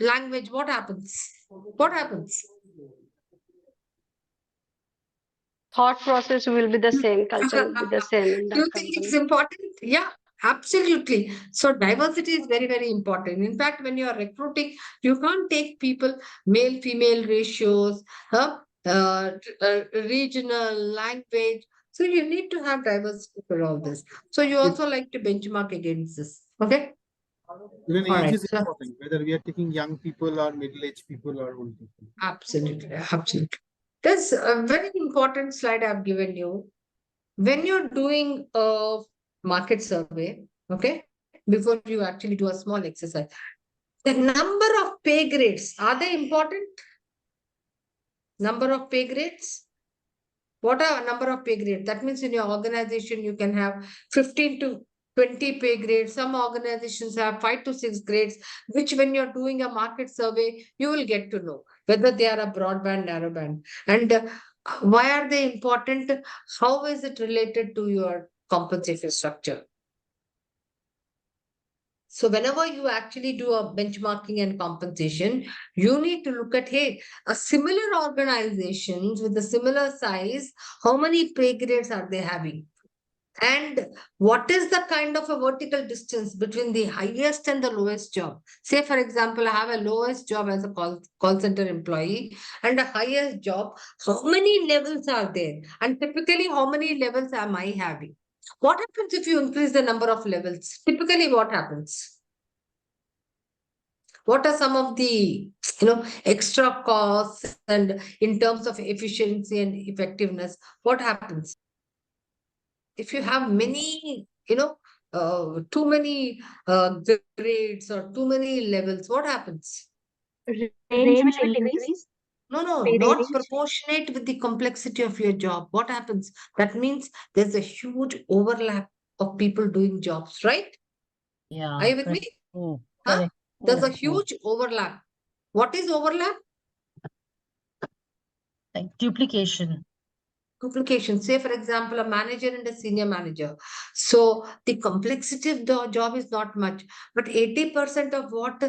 language, what happens? What happens? Thought process will be the same, culture will be the same in You that think it's company. important? Yeah, absolutely. So diversity is very, very important. In fact, when you are recruiting, you can't take people male-female ratios, regional, language. So you need to have diversity for all this. So you also like to benchmark against this. Okay. Even All age right. is important, whether we are taking young people or middle-aged people or old people. Absolutely. Absolutely. There's a very important slide I've given you. When you're doing a market survey, okay, before you actually do a small exercise, the number of pay grades, are they important? Number of pay grades? What are number of pay grades? That means in your organization, you can have 15 to 20 pay grades. Some organizations have 5 to 6 grades, which when you're doing a market survey, you will get to know whether they are a broadband, narrowband. And why are they important? How is it related to your compensation structure? So whenever you actually do a benchmarking and compensation, you need to look at, hey, a similar organizations with a similar size, how many pay grades are they having? And what is the kind of a vertical distance between the highest and the lowest job? Say, for example, I have a lowest job as a call center employee and a highest job. How many levels are there? And typically, how many levels am I having? What happens if you increase the number of levels? Typically, what happens? What are some of the extra costs and in terms of efficiency and effectiveness? What happens? If you have many, too many grades or too many levels, what happens? Range will increase. No, Pay not range. proportionate with the complexity of your job. What happens? That means there's a huge overlap of people doing jobs, right? Yeah, Are you with me? correct. Huh? Correct. There's a huge overlap. What is overlap? Like duplication. Duplication. Say, for example, a manager and a senior manager. So the complexity of the job is not much, but 80% of what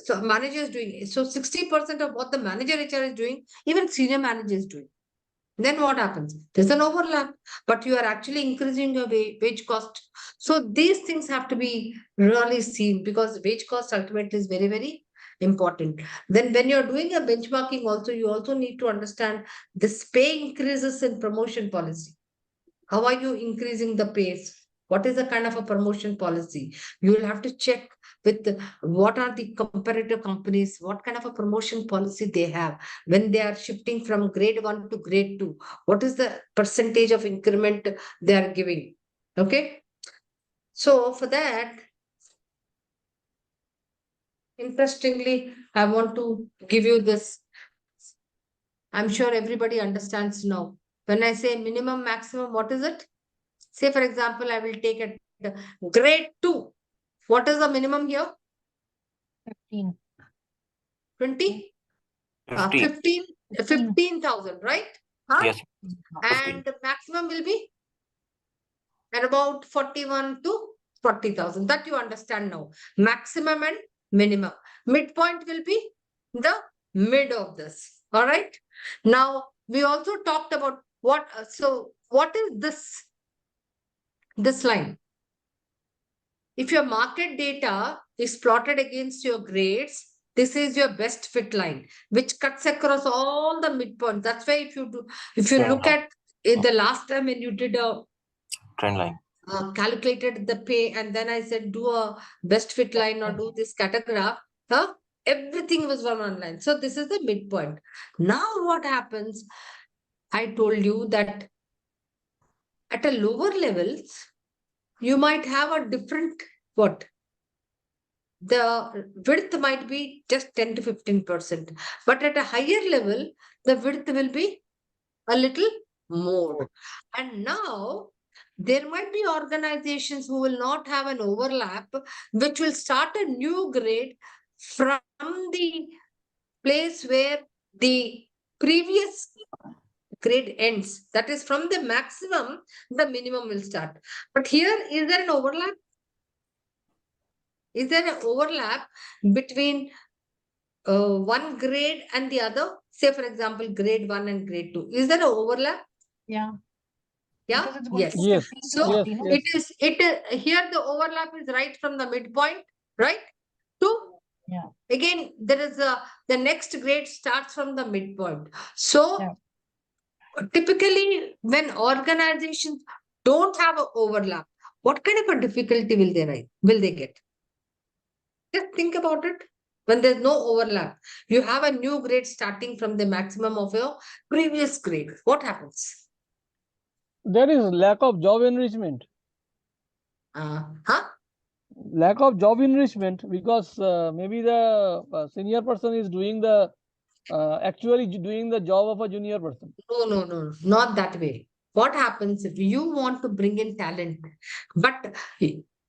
so manager is doing. So 60% of what the manager HR is doing, even senior manager is doing. Then what happens? There's an overlap, but you are actually increasing your wage cost. So these things have to be really seen because wage cost ultimately is very, very important. Then when you're doing a benchmarking also, you also need to understand this pay increases in promotion policy. How are you increasing the pace? What is the kind of a promotion policy? You will have to check with what are the comparative companies, what kind of a promotion policy they have when they are shifting from grade 1 to grade 2. What is the percentage of increment they are giving? Okay. So for that, interestingly, I want to give you this. I'm sure everybody understands now. When I say minimum, maximum, what is it? Say, for example, I will take a grade 2. What is the minimum here? 15. 20? 50. 15,000, right? Huh? Yes. 50. And the maximum will be at about 41 to 40,000. That you understand now. Maximum and minimum. Midpoint will be the mid of this. All right. Now, we also talked about what, so what is this line? If your market data is plotted against your grades, this is your best fit line, which cuts across all the midpoints. That's why if you look at in the last time when you did a Trend line. calculated the pay, and then I said do a best fit line or do this category, everything was one line. So this is the midpoint. Now what happens? I told you that at a lower levels, you might have a different what? The width might be just 10 to 15%. But at a higher level, the width will be a little more. And now there might be organizations who will not have an overlap, which will start a new grade from the place where the previous grade ends. That is, from the maximum, the minimum will start. But here, is there an overlap? Is there an overlap between one grade and the other? Say, for example, grade 1 and grade 2. Is there an overlap? Yeah. Yeah. Because it's going Yes. from Yes. 15 to So 40, Yes. no? Yes. it is here the overlap is right from the midpoint, right? To Yeah. again, there is the next grade starts from the midpoint. So Yeah. typically, when organizations don't have an overlap, what kind of a difficulty will they get? Just think about it. When there's no overlap, you have a new grade starting from the maximum of your previous grade. What happens? There is lack of job enrichment. Huh? Lack of job enrichment because maybe the senior person is doing the actually doing the job of a junior person. No, not that way. What happens if you want to bring in talent, but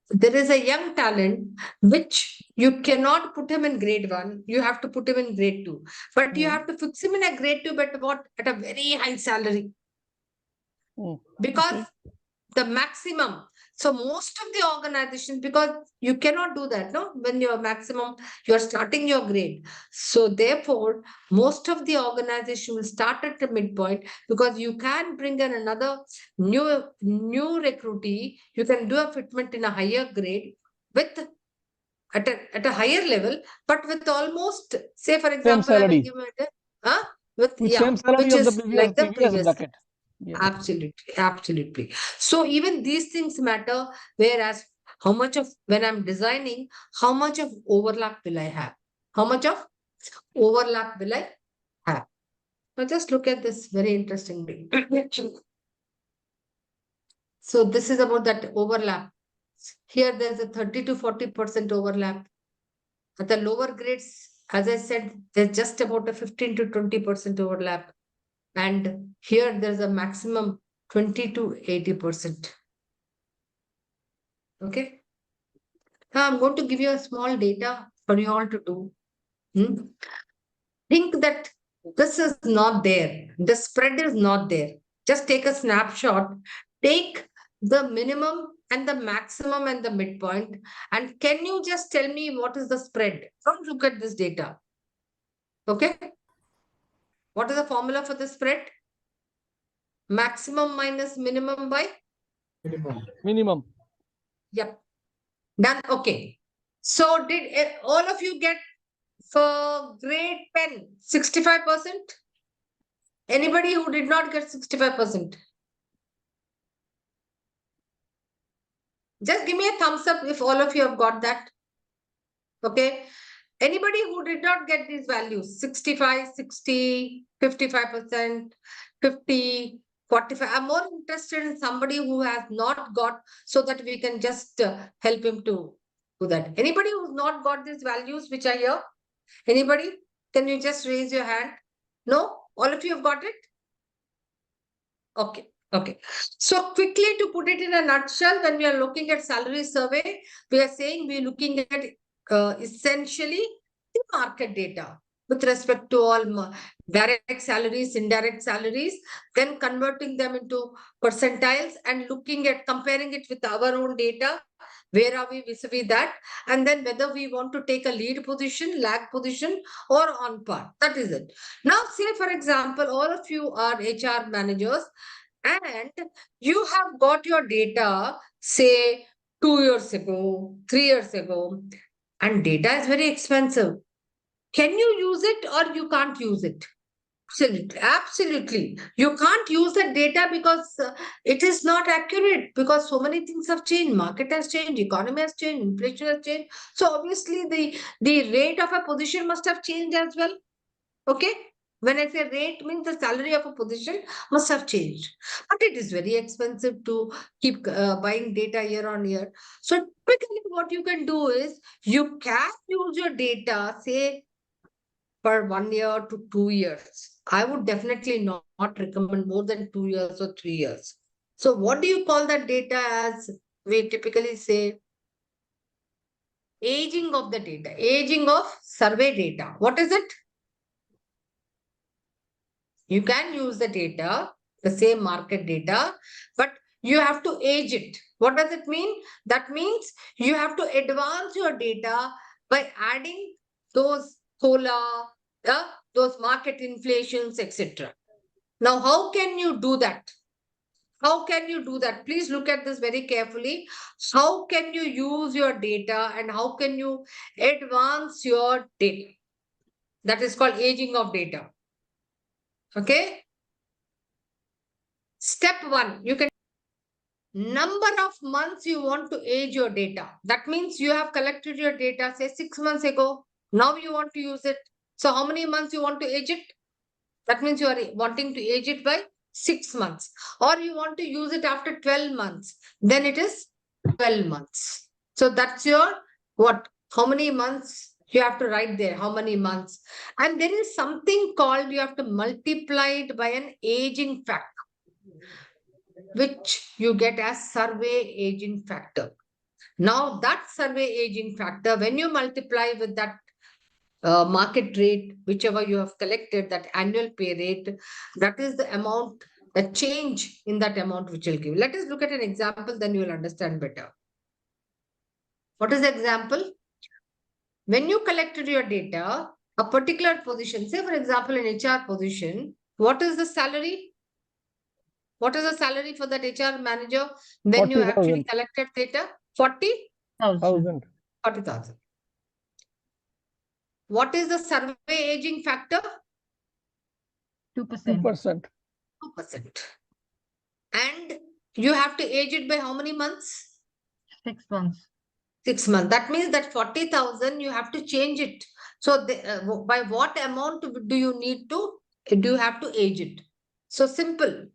there is a young talent which you cannot put him in grade 1, you have to put him in grade 2, but you have to fix him in a grade 2, but what, at a very high salary, because Okay. the maximum. So most of the organizations, because you cannot do that, no, when you're maximum, you're starting your grade. So therefore, most of the organization will start at the midpoint, because you can bring in another new recruitee. You can do a fitment in a higher grade with at a higher level, but with almost, say for Same example, I will salary. give it, huh? With With same salary which of the is like the previous previous. bracket. Yeah. Absolutely, absolutely. So even these things matter, whereas how much of, when I'm designing, how much of overlap will I have? How much of overlap will I have? Now just look at this very interestingly. So this is about that overlap. Here there's a 30 to 40% overlap. At the lower grades, as I said, there's just about a 15 to 20% overlap. And here there's a maximum 20 to 80%. Okay. Now I'm going to give you a small data for you all to do. Think that this is not there. The spread is not there. Just take a snapshot. Take the minimum and the maximum and the midpoint. And can you just tell me what is the spread? Don't look at this data. Okay. What is the formula for the spread? Maximum minus minimum by? Minimum. Yep. Done. Okay. So did all of you get for grade 10 65%? Anybody who did not get 65%? Just give me a thumbs up if all of you have got that. Okay. Anybody who did not get these values, 65, 60, 55%, 50, 45. I'm more interested in somebody who has not got, so that we can just help him to do that. Anybody who's not got these values which are here? Anybody? Can you just raise your hand? No? All of you have got it? Okay. Okay. So quickly, to put it in a nutshell, when we are looking at salary survey, we are saying we're looking at essentially the market data with respect to all direct salaries, indirect salaries, then converting them into percentiles and looking at comparing it with our own data. Where are we vis-a-vis that? And then whether we want to take a lead position, lag position, or on par. That is it. Now, say for example, all of you are HR managers and you have got your data, say 2 years ago, 3 years ago, and data is very expensive. Can you use it or you can't use it? Absolutely, absolutely. You can't use the data because it is not accurate, because so many things have changed. Market has changed, economy has changed, inflation has changed. So obviously the rate of a position must have changed as well. Okay. When I say rate, means the salary of a position must have changed. But it is very expensive to keep buying data year on year. So typically what you can do is you can use your data, say for 1 year to 2 years. I would definitely not recommend more than 2 years or 3 years. So what do you call that data as? We typically say aging of the data, aging of survey data. What is it? You can use the data, the same market data, but you have to age it. What does it mean? That means you have to advance your data by adding those COLA, those market inflations, etc. Now, how can you do that? How can you do that? Please look at this very carefully. How can you use your data and how can you advance your data? That is called aging of data. Okay. Step one, you can number of months you want to age your data. That means you have collected your data, say 6 months ago. Now you want to use it. So how many months you want to age it? That means you are wanting to age it by 6 months. Or you want to use it after 12 months. Then it is 12 months. So that's your what? How many months you have to write there? How many months? And there is something called you have to multiply it by an aging factor, which you get as survey aging factor. Now that survey aging factor, when you multiply with that market rate, whichever you have collected, that annual pay rate, that is the amount, the change in that amount which will give. Let us look at an example, then you will understand better. What is the example? When you collected your data, a particular position, say for example, an HR position, what is the salary? What is the salary for that HR manager when you actually 40,000. collected data? 40,000. 40,000. What is the survey aging factor? 2%. 2%. 2%. And you have to age it by how many months? 6 months. 6 months. That means that 40,000, you have to change it. So by what amount do you have to age it? So simple.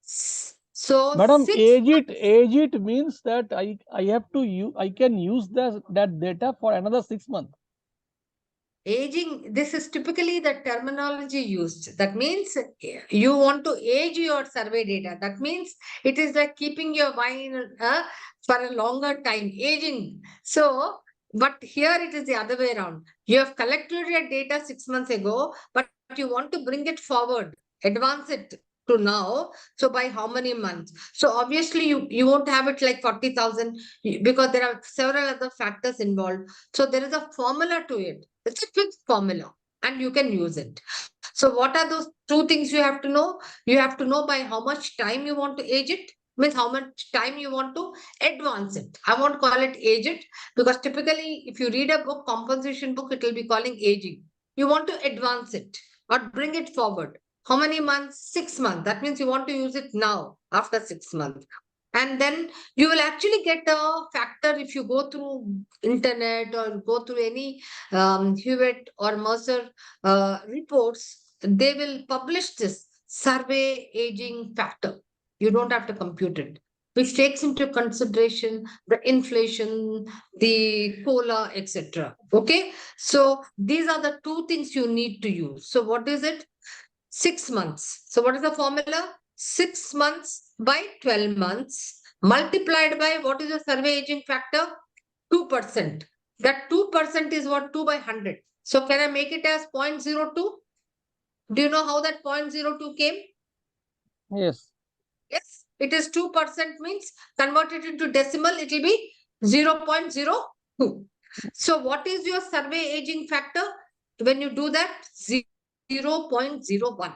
So Madam, 6 age it means that I have to I can use that data for another 6 months. Aging, this is typically the terminology used. That means you want to age your survey data. That means it is like keeping your wine for a longer time, aging. So, but here it is the other way around. You have collected your data 6 months ago, but you want to bring it forward, advance it to now. So by how many months? So obviously you won't have it like 40,000 because there are several other factors involved. So there is a formula to it. It's a fixed formula and you can use it. So what are those two things you have to know? You have to know by how much time you want to age it, means how much time you want to advance it. I won't call it age it because typically if you read a book, compensation book, it will be calling aging. You want to advance it or bring it forward. How many months? 6 months. That means you want to use it now after 6 months. And then you will actually get a factor if you go through internet or go through any Hewitt or Mercer reports. They will publish this survey aging factor. You don't have to compute it, which takes into consideration the inflation, the COLA, etc. Okay, so these are the two things you need to use. So what is it? 6 months. So what is the formula? 6 months by 12 months multiplied by what is the survey aging factor? 2%. That 2% is what? 2 by 100. So can I make it as 0.02? Do you know how that 0.02 came? Yes. Yes, it is 2% means convert it into decimal, it will be 0.02. So what is your survey aging factor? When you do that, 0.01.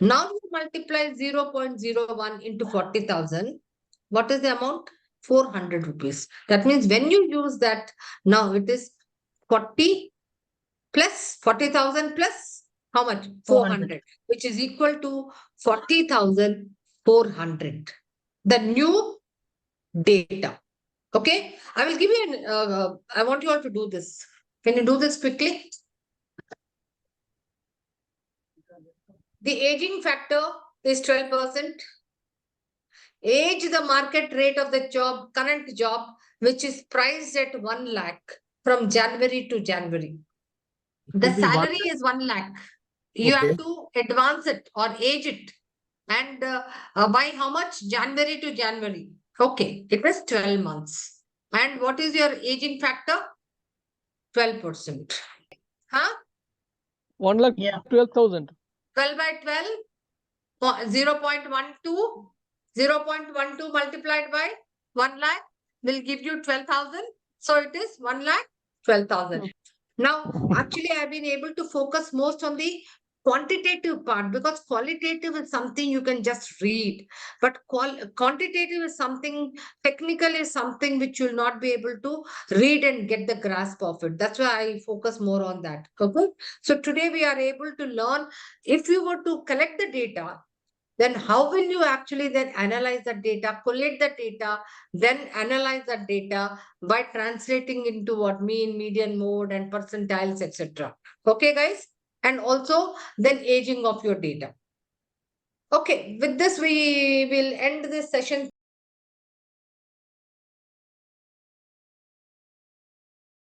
Now you multiply 0.01 into 40,000. What is the amount? 400 rupees. That means when you use that, now it is 40 plus 40,000 plus how much? 400, which is equal to 40,400. The new data. Okay. I will give you I want you all to do this. Can you do this quickly? The aging factor is 12%. Age the market rate of the job, current job, which is priced at 1 lakh from January to January. The salary is 1 lakh. You Okay. have to advance it or age it. And by how much? January to January. Okay, it was 12 months. And what is your aging factor? 12%. Huh? 1,12,000. 12 by 12, 0.12. 0.12 multiplied by 1 lakh will give you 12,000. So it is 1,12,000. Now, actually, I've been able to focus most on the quantitative part, because qualitative is something you can just read, but quantitative is something, technical is something which you'll not be able to read and get the grasp of it. That's why I focus more on that. Okay. So today we are able to learn, if you were to collect the data, then how will you actually then analyze the data, collect the data, then analyze the data by translating into what mean, median, mode, and percentiles, etc. Okay, guys? And also then aging of your data. Okay, with this we will end this session.